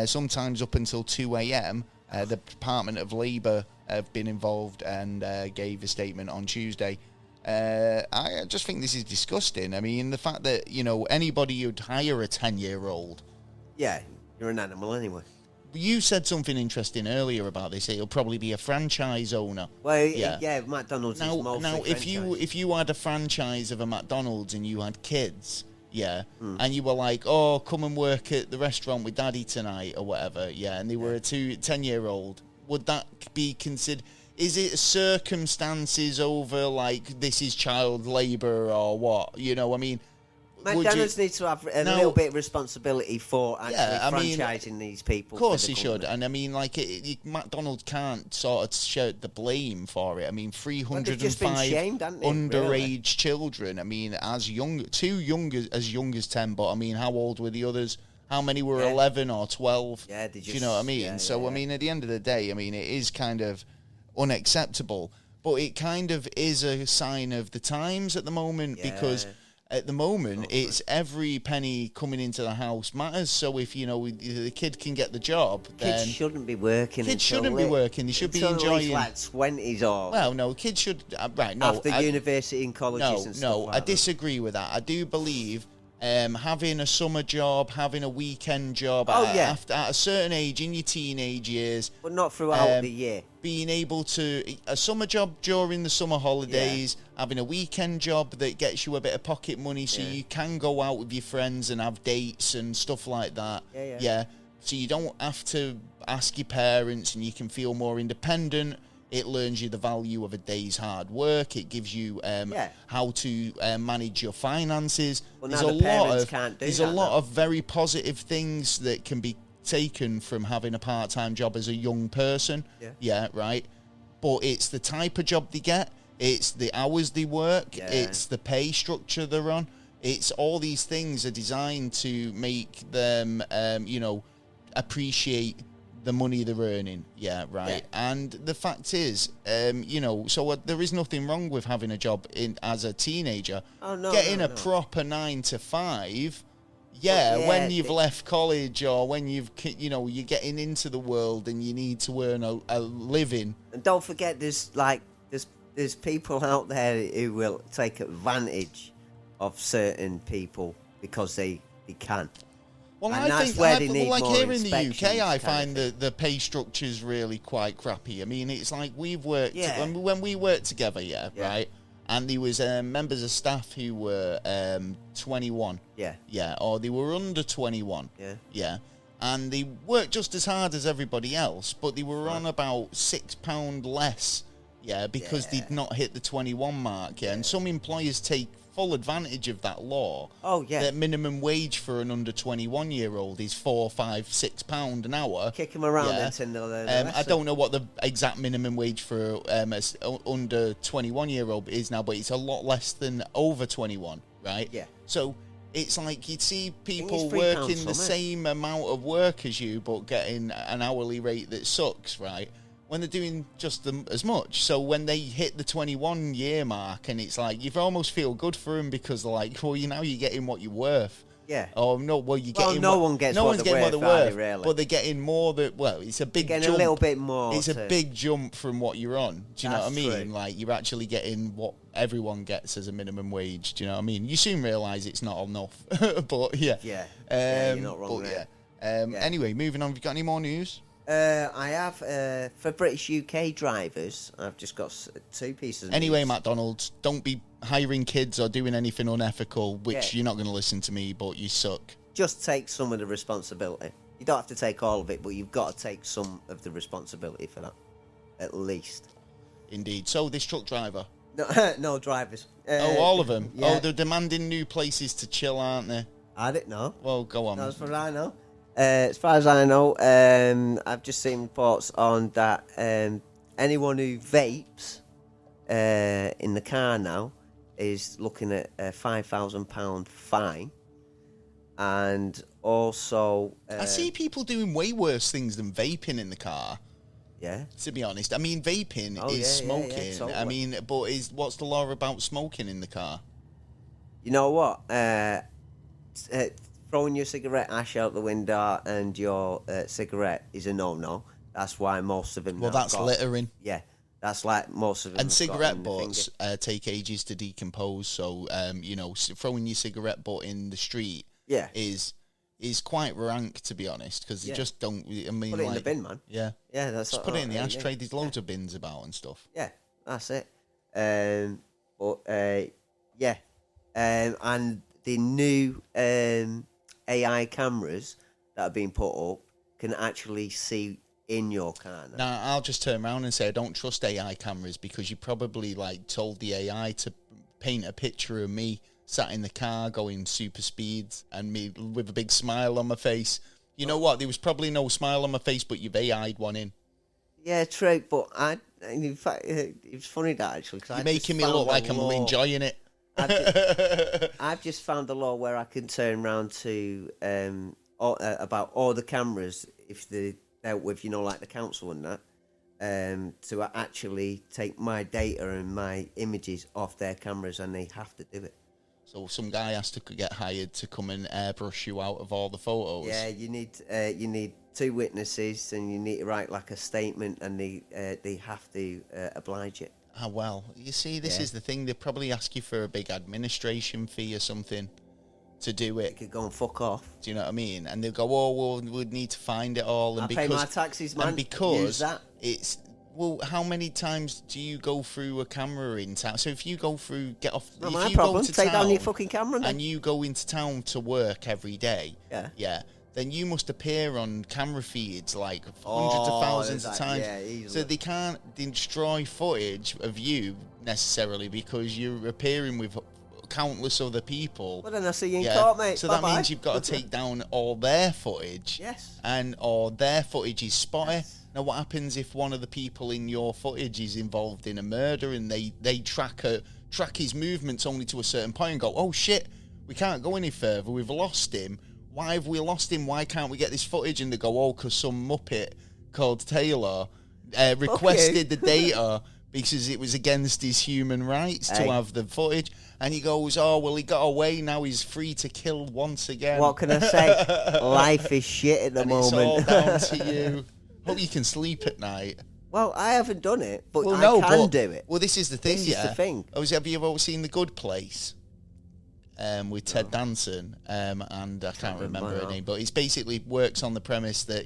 sometimes up until 2 a.m. The Department of Labour have been involved and gave a statement on Tuesday. I just think this is disgusting. I mean, the fact that, anybody who'd hire a 10-year-old... Yeah, you're an animal anyway. You said something interesting earlier about this. It'll probably be a franchise owner. Well, McDonald's is mostly now, franchise. if you had a franchise of a McDonald's and you had kids, and you were like, oh, come and work at the restaurant with Daddy tonight or whatever, and they were a 10-year-old, would that be considered? Is it circumstances over like this is child labour or what? I mean. McDonald's needs to have a little bit of responsibility for actually franchising these people. Of course, he should. And I mean, like, McDonald's can't sort of share the blame for it. I mean, 305 underage children. I mean, as young as 10. But I mean, how old were the others? How many were 11 or 12? Yeah, do you know what I mean? I mean, at the end of the day, I mean, it is kind of unacceptable. But it kind of is a sign of the times at the moment because. At the moment, it's every penny coming into the house matters. So if, the kid can get the job, then... Kids shouldn't be working. Kids shouldn't be working. They should be enjoying... like 20s or... Well, no, kids should... right, no. After university and colleges and stuff No, like I that. disagree with that. I do believe having a summer job, having a weekend job at a certain age, in your teenage years... But not throughout the year. Being able to... A summer job during the summer holidays... Having a weekend job that gets you a bit of pocket money so you can go out with your friends and have dates and stuff like that. Yeah. So you don't have to ask your parents and you can feel more independent. It learns you the value of a day's hard work. It gives you how to manage your finances. Well, there's now the parents can't do there's that a lot now. of very positive things that can be taken from having a part-time job as a young person. Yeah, right. But it's the type of job they get. It's the hours they work. It's the pay structure they're on. It's all these things are designed to make them, appreciate the money they're earning. Yeah, right. Yeah. And the fact is, so there is nothing wrong with having a job as a teenager. Oh, no, Getting a proper 9 to 5. When you've left college or when you're getting into the world and you need to earn a living. And don't forget, there's people out there who will take advantage of certain people because they can. Well, and I think where they need like more here in the UK, I inspections, find the pay structure's really quite crappy. I mean, it's like we've worked when we worked together, right? And there was members of staff who were 21, or they were under 21, and they worked just as hard as everybody else, but they were on about £6 less. Because they'd not hit the 21 mark. And some employers take full advantage of that law. That minimum wage for an under 21-year-old is £4, £5, £6 an hour. Kick them around until they're I don't know what the exact minimum wage for under 21-year-old is now, but it's a lot less than over 21, right? Yeah. So it's like you'd see people working the same amount of work as you, but getting an hourly rate that sucks, right? When they're doing just as much. So when they hit the 21-year mark, and it's like, you almost feel good for them because they're like, well, you're getting what you're worth. Yeah. Oh, no, well, you're getting no one gets what they're worth, really. But they're getting more it's a big jump. A little bit more. It's a big jump from what you're on. Do you know what I mean? True. Like, you're actually getting everyone gets as a minimum wage. Do you know what I mean? You soon realise it's not enough, but yeah. You're not wrong but there. yeah. Anyway, moving on. Have you got any more news? I have for British UK drivers. I've just got 2 pieces. Of Anyway, news. McDonald's, don't be hiring kids or doing anything unethical. Which Yeah. you're not going to listen to me, but you suck. Just take some of the responsibility. You don't have to take all of it, but you've got to take some of the responsibility for that, at least. Indeed. So this truck driver. No drivers. All of them. Yeah. Oh, they're demanding new places to chill, aren't they? I didn't know. Well, go on. As far as I know. As far as I know, I've just seen reports on that anyone who vapes in the car now is looking at a £5,000 fine. And also... I see people doing way worse things than vaping in the car. Yeah. To be honest, I mean, vaping is smoking. totally. I mean, but what's the law about smoking in the car? You know what? Throwing your cigarette ash out the window and your cigarette is a no-no. That's why most of them. Well, that's littering. Yeah, that's like most of them. And cigarette butts take ages to decompose. So, throwing your cigarette butt in the street, is quite rank, to be honest, because you just don't. I mean, put it in the bin, man. Yeah, yeah, that's just put it in the ashtray. There's loads of bins about and stuff. Yeah, that's it. And the new AI cameras that are being put up can actually see in your car now. Now, I'll just turn around and say I don't trust AI cameras because you probably told the AI to paint a picture of me sat in the car going super speeds and me with a big smile on my face. You know what? There was probably no smile on my face, but you've AI'd one in. Yeah, true. But in fact, it was funny that actually. You're making me look like I'm enjoying it. I've just found a law where I can turn around to about all the cameras if they're dealt with, like the council and that, to actually take my data and my images off their cameras, and they have to do it. So some guy has to get hired to come and airbrush you out of all the photos. Yeah, you need 2 witnesses, and you need to write like a statement, and they have to oblige it. Ah, well, you see, this is the thing. They probably ask you for a big administration fee or something to do it. You could go and fuck off. Do you know what I mean? And they'll go, oh, well, we'd need to find it all. And I pay my taxes, man. And because use that. it's... Well, how many times do you go through a camera in town? So if you go through, get off... Not if my you problem. Go to Take town down your fucking camera, then. and you go into town to work every day, then you must appear on camera feeds like hundreds of thousands of times. Yeah, easily. So they can't destroy footage of you necessarily because you're appearing with countless other people. Well, then I see you in court, mate. So Bye-bye. that means you've got to take down all their footage. Yes. Or their footage is spotty. Yes. Now, what happens if one of the people in your footage is involved in a murder and they track his movements only to a certain point and go, oh shit, we can't go any further, we've lost him. Why have we lost him? Why can't we get this footage? And they go, oh, because some muppet called Taylor requested the data because it was against his human rights to have the footage. And he goes, oh, well, he got away. Now he's free to kill once again. What can I say? Life is shit at the moment. It's all down to you. Hope you can sleep at night. Well, I haven't done it, but I can do it. Well, this is the thing, This is the thing. Have you ever seen The Good Place? With Ted Danson, and I can't remember her name, but it basically works on the premise that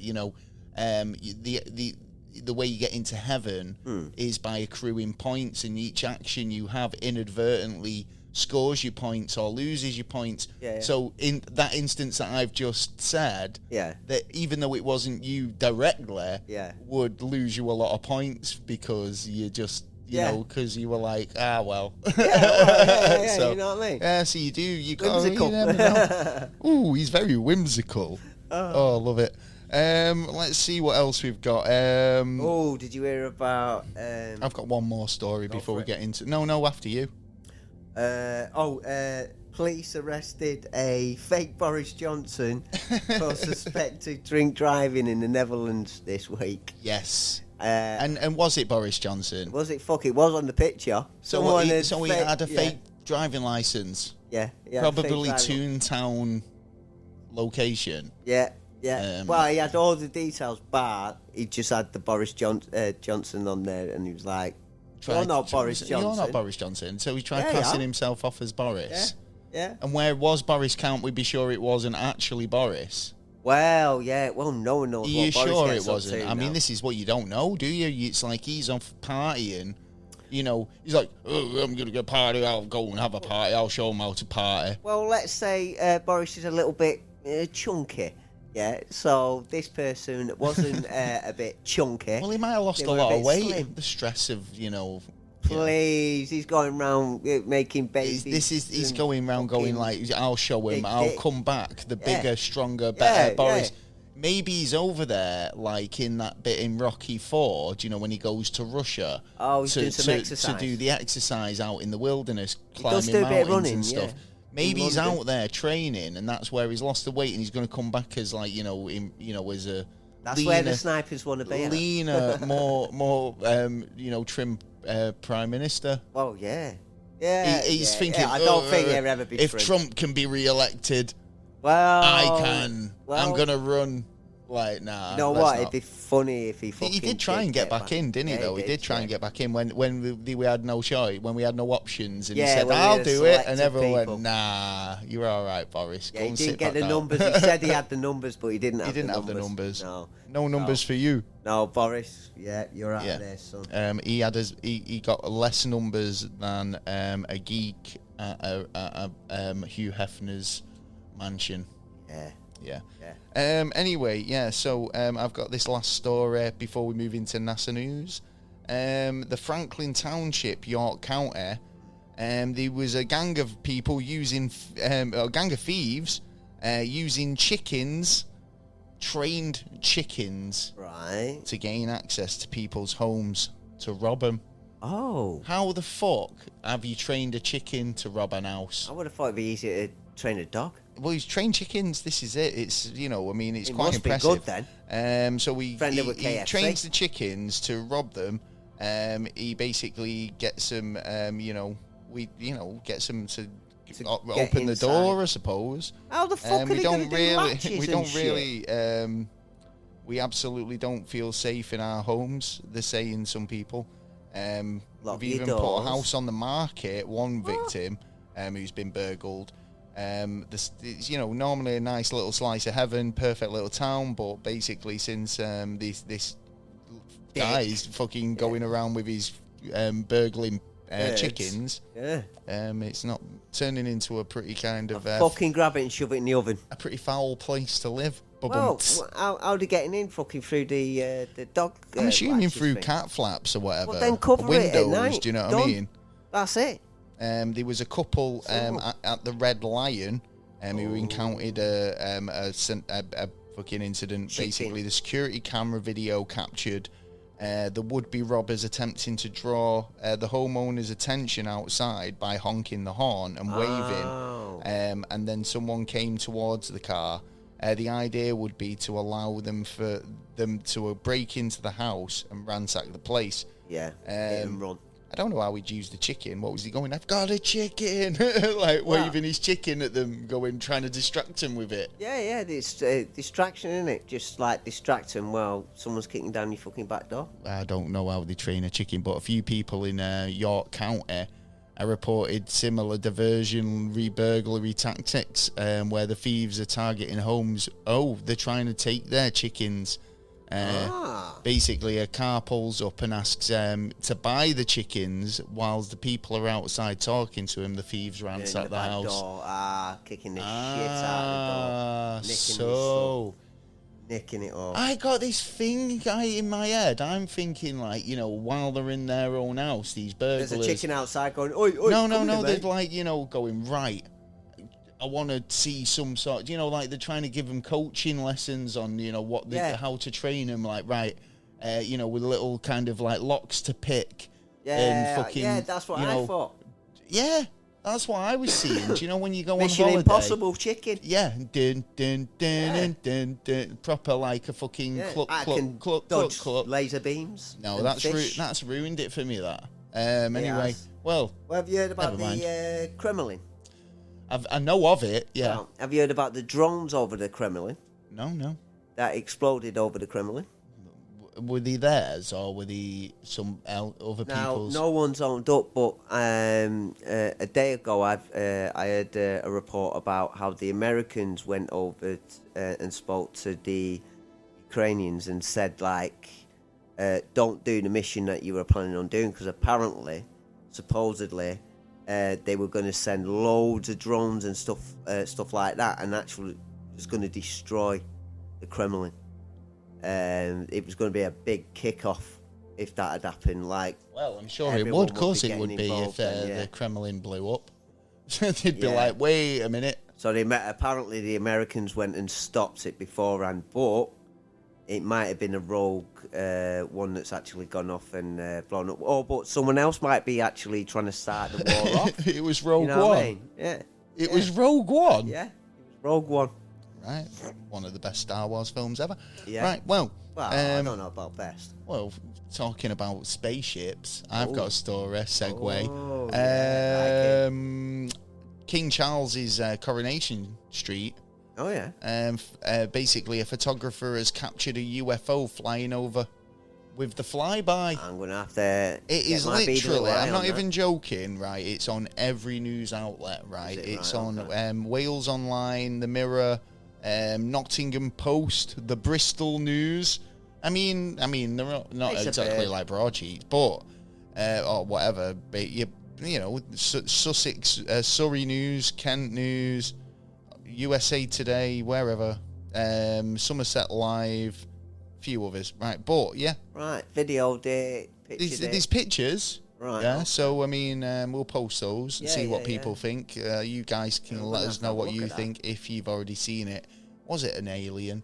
the way you get into heaven is by accruing points, and each action you have inadvertently scores you points or loses you points. Yeah. So in that instance that I've just said, that even though it wasn't you directly, would lose you a lot of points because you just. Because you were like, well. So, you know what I mean? Yeah, so you do. You got. Whimsical. You never know. Ooh, he's very whimsical. Oh, I love it. Let's see what else we've got. Did you hear about? I've got one more story before we get into. No, after you. Police arrested a fake Boris Johnson for suspected drink driving in the Netherlands this week. Yes. And was it Boris Johnson? Was it? Fuck, it was on the picture. So he had a fake driving license. Yeah. Probably Toontown location. Yeah. Well, he had all the details, but he just had the Boris Johnson on there, and he was like, You're not Boris You're Johnson. not Boris Johnson. So he tried Yeah, passing yeah. himself off as Boris. Yeah. And where was Boris? Can't we be sure it wasn't actually Boris? Well, yeah. Well, no one knows Are what you Boris sure gets it up wasn't? to I mean, now. this is what you don't know, do you? It's like he's off partying. You know, he's like, oh, I'm going to go party. I'll go and have a party. I'll show him how to party. Well, let's say Boris is a little bit chunky. Yeah, so this person wasn't a bit chunky. Well, he might have lost They a were lot of bit weight. slim. The stress of, Please, he's going round making babies. He's going round going like, I'll show him, big I'll dick. come back, the Yeah. bigger, stronger, better Yeah, Boris. yeah. Maybe he's over there, like in that bit in Rocky 4, when he goes to Russia. Oh, he's doing some to exercise. do the exercise out in the wilderness, He climbing does do a mountains bit of running, and stuff. yeah. Maybe In he's London. out there training, and that's where he's lost the weight, and he's going to come back as like, as a That's where the snipers want to be at. leaner, more trim prime minister. Oh, yeah. Yeah, He's yeah, thinking, yeah. I don't think he'll ever be if free. Trump can be re-elected, Well, I can. well, I'm gonna run. Like, nah. You know let's what? not. It'd be funny if he fucking He did try and get back in, didn't he? Yeah, Though he did try yeah. and get back in when we had no choice, when we had no options, and Yeah, he said, when we "I'll had do it," and selected everyone people. went, "Nah, you're all right, Boris. Yeah, Go he and didn't sit get back the down." numbers. He said he had the numbers, but he didn't have He didn't the have the numbers. numbers. No numbers for you. No, Boris. Yeah, you're out Yeah. of there, son. He had he got less numbers than a geek at Hugh Hefner's mansion. Yeah. Yeah. Yeah. Anyway, yeah. So I've got this last story before we move into NASA news. The Franklin Township, York County. There was a gang of people using a gang of thieves using trained chickens, Right. to gain access to people's homes to rob them. Oh. How the fuck have you trained a chicken to rob an house? I would have thought it'd be easier to train a dog. Well, he's trained chickens. This is it. It's it's It quite must be impressive. good then. So he Friendly with he KFC. trains the chickens to rob them. He basically gets them. Gets them to To open get the inside. door, I suppose. How the fuck are we they don't going to do really, latches we and don't shit? really, we absolutely don't feel safe in our homes. They're saying, some people. Lock We've your even put a doors. house on the market. One victim, who's been burgled. It's, normally a nice little slice of heaven, perfect little town, but basically since this guy's fucking going around with his burgling Birds. chickens, Yeah. it's not turning into a pretty kind of Fucking grab it and shove it in the oven. a pretty foul place to live. Well, Ba-bumts. how are they getting in? Fucking through the dog? I'm assuming latches through thing? cat flaps or whatever. Well, then cover or windows, it at night. do you know what Done. I mean? That's it. There was a couple at the Red Lion who encountered a fucking incident. Chicken. Basically, the security camera video captured the would-be robbers attempting to draw the homeowner's attention outside by honking the horn and waving. Oh. And then someone came towards the car. The idea would be to allow them to break into the house and ransack the place. Yeah. Hit and run. I don't know how he'd use the chicken. What was he going? I've got a chicken, like waving his chicken at them, trying to distract him with it. Yeah. It's distraction, isn't it? Just like distract them while someone's kicking down your fucking back door. I don't know how they train a chicken, but a few people in York County reported similar diversion re-burglary tactics where the thieves are targeting homes. Oh, they're trying to take their chickens. Basically, a car pulls up and asks to buy the chickens whilst the people are outside talking to him. The thieves ransack the back house. Door. Kicking the shit out of the door. Nicking it off. I got this thing in my head. I'm thinking, like, while they're in their own house, these burglars. There's a chicken outside going, oi, oi. No. They're like, going, right, I want to see some sort, like they're trying to give them coaching lessons on, how to train them, like, right, with little kind of like locks to pick. And fucking, that's what I thought. Yeah, that's what I was seeing. Do you know when you go Mission on holiday? Impossible chicken. Yeah, dun, proper like a fucking I can dodge laser beams. No, and fish. that's ruined it for me. That anyway. has. Well, Have you heard about never mind. the Kremlin? I know of it. Yeah. Well, have you heard about the drones over the Kremlin No. that exploded over the Kremlin? were they theirs or were they other people's? No one's owned up, but a day ago I heard a report about how the Americans went over and spoke to the Ukrainians and said, like, don't do the mission that you were planning on doing, because apparently, supposedly, they were going to send loads of drones and stuff like that, and actually was going to destroy the Kremlin. It was going to be a big kick-off if that had happened. Like, well, I'm sure it would. Of course, it would be if the Kremlin blew up. They'd be like, "Wait a minute." So apparently the Americans went and stopped it beforehand, but it might have been a rogue one that's actually gone off and blown up. Oh, but someone else might be actually trying to start the war off. It was Rogue One. What I mean? Yeah. It was Rogue One. Yeah, it was Rogue One. Right, one of the best Star Wars films ever. Yeah. Right, well, I don't know about best. Well, talking about spaceships, I've got a story, segue. Oh, yeah, King Charles's Coronation Street. Oh, yeah. Basically, a photographer has captured a UFO flying over with the flyby. I'm going to have to. It is literally, I'm not even joking, right? It's on every news outlet, right? It's on Wales Online, The Mirror, Nottingham Post, the Bristol News. I mean, they're not exactly like broadsheets, but or whatever. But you know, Sussex, Surrey News, Kent News, USA Today, wherever, Somerset Live, few others, right? But yeah, right. Video day, these pictures. Right. Yeah, okay. So I mean, we'll post those and see what people think. You guys can let us know what you think if you've already seen it. Was it an alien?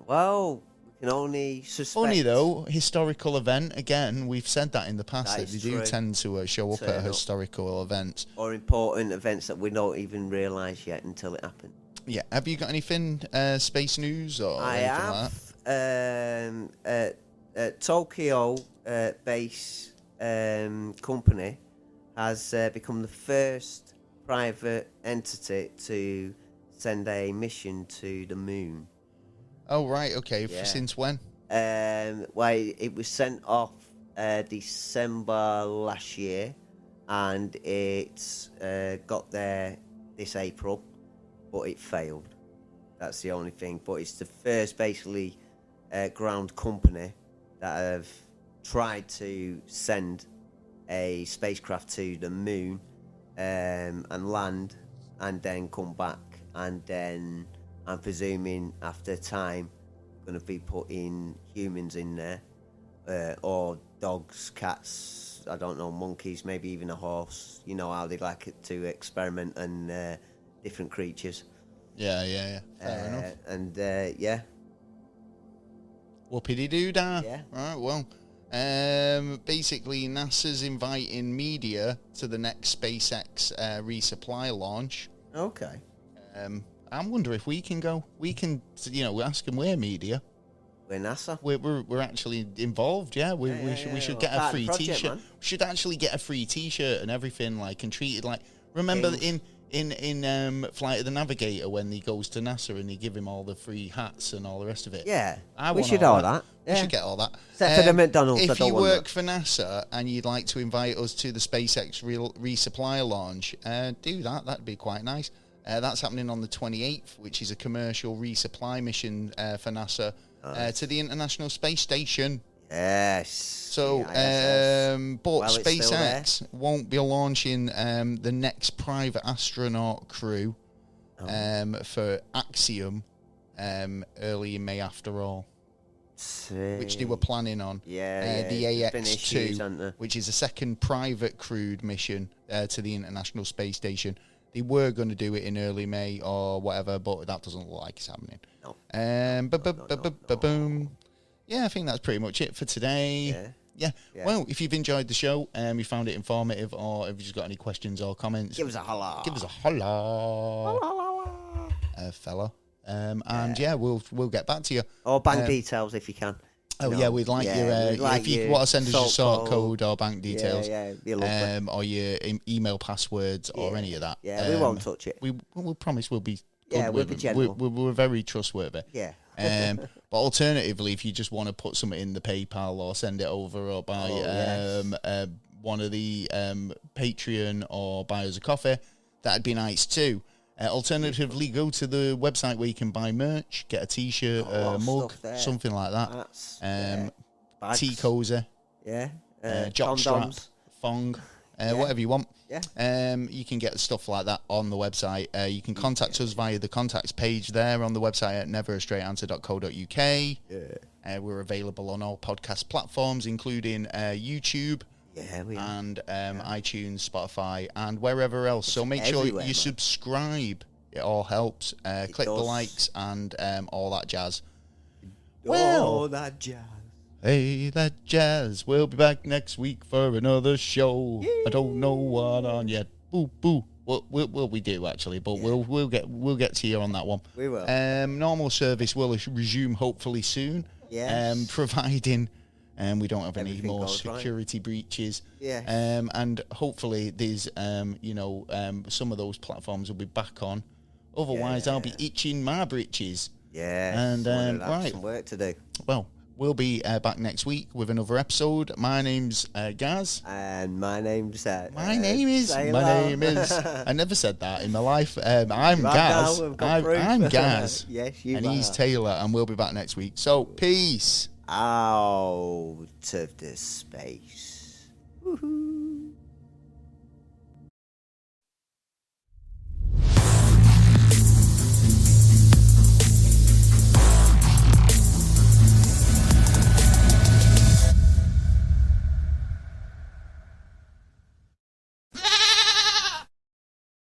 Well, we can only suspect. Funny though, historical event. Again, we've said that in the past that they do tend to show up at historical events or important events that we don't even realise yet until it happens. Yeah. Have you got anything space news or I anything have. Like that? Tokyo base company has become the first private entity to send a mission to the moon. Oh, right, okay. Yeah. Since when? Well, it was sent off December last year, and it's got there this April, but it failed. That's the only thing. But it's the first, basically, ground company that have tried to send a spacecraft to the moon and land and then come back, and then I'm presuming after time going to be putting humans in there, or dogs, cats, I don't know, monkeys, maybe even a horse. You know how they like it to experiment on different creatures. Yeah. Fair enough. And yeah. Whoopity-doo-dah. Yeah. Right, well, basically NASA's inviting media to the next SpaceX resupply launch. Okay. I wonder if we can go. We can, ask them we're media. We're NASA. We're actually involved. Yeah, we should get a free T-shirt. We should actually get a free T-shirt and everything, like, and treat it like. Remember in Flight of the Navigator when he goes to NASA and they give him all the free hats and all the rest of it. Yeah, we should all that. We should get all that. Except for the McDonald's. If you work for NASA and you'd like to invite us to the SpaceX resupply launch, do that. That'd be quite nice. That's happening on the 28th, which is a commercial resupply mission for NASA to the International Space Station. Yes. So, but SpaceX won't be launching the next private astronaut crew for Axiom early in May after all. Which they were planning on. The AX-2, which is a second private crewed mission to the International Space Station. They were going to do it in early May or whatever, but that doesn't look like it's happening. No. Boom. Yeah, I think that's pretty much it for today. Yeah. Well, if you've enjoyed the show and you found it informative, or if you've just got any questions or comments, give us a holla. Fella. And we'll get back to you. Or bank details if you can. We'd like your if you want to send us your sort code or bank details, or your email passwords or any of that. Yeah, we won't touch it. We promise we'll be. We'll be genuine. We're very trustworthy. Yeah. But alternatively, if you just want to put something in the PayPal or send it over or buy one of the Patreon or buy us a coffee, that'd be nice too. Alternatively, go to the website where you can buy merch, get a T-shirt, a mug, something like that. Tea cozy, jock strap, thong, whatever you want. Yeah. You can get stuff like that on the website. You can contact us via the contacts page there on the website at neverastraightanswer.co.uk. Yeah. We're available on all podcast platforms, including YouTube. Yeah, we are. And iTunes, Spotify, and wherever else. So make sure you subscribe. It all helps. Click the likes and all that jazz. Well, that jazz. Hey, that jazz. We'll be back next week for another show. Yay. I don't know what on yet. Boo, boo. Well, we do actually, but we'll get to you on that one. We will. Normal service will resume hopefully soon. Yes. Providing. We don't have any more security breaches. Yes. And hopefully there's, some of those platforms will be back on. Otherwise, I'll be itching my britches. Yeah. And right, some work to do. Well, we'll be back next week with another episode. My name's Gaz. And my name's my name is. I never said that in my life. I'm Gaz. I'm Gaz. Yes, you and are. he's Taylor, and we'll be back next week. So peace. Out of the space. Woohoo.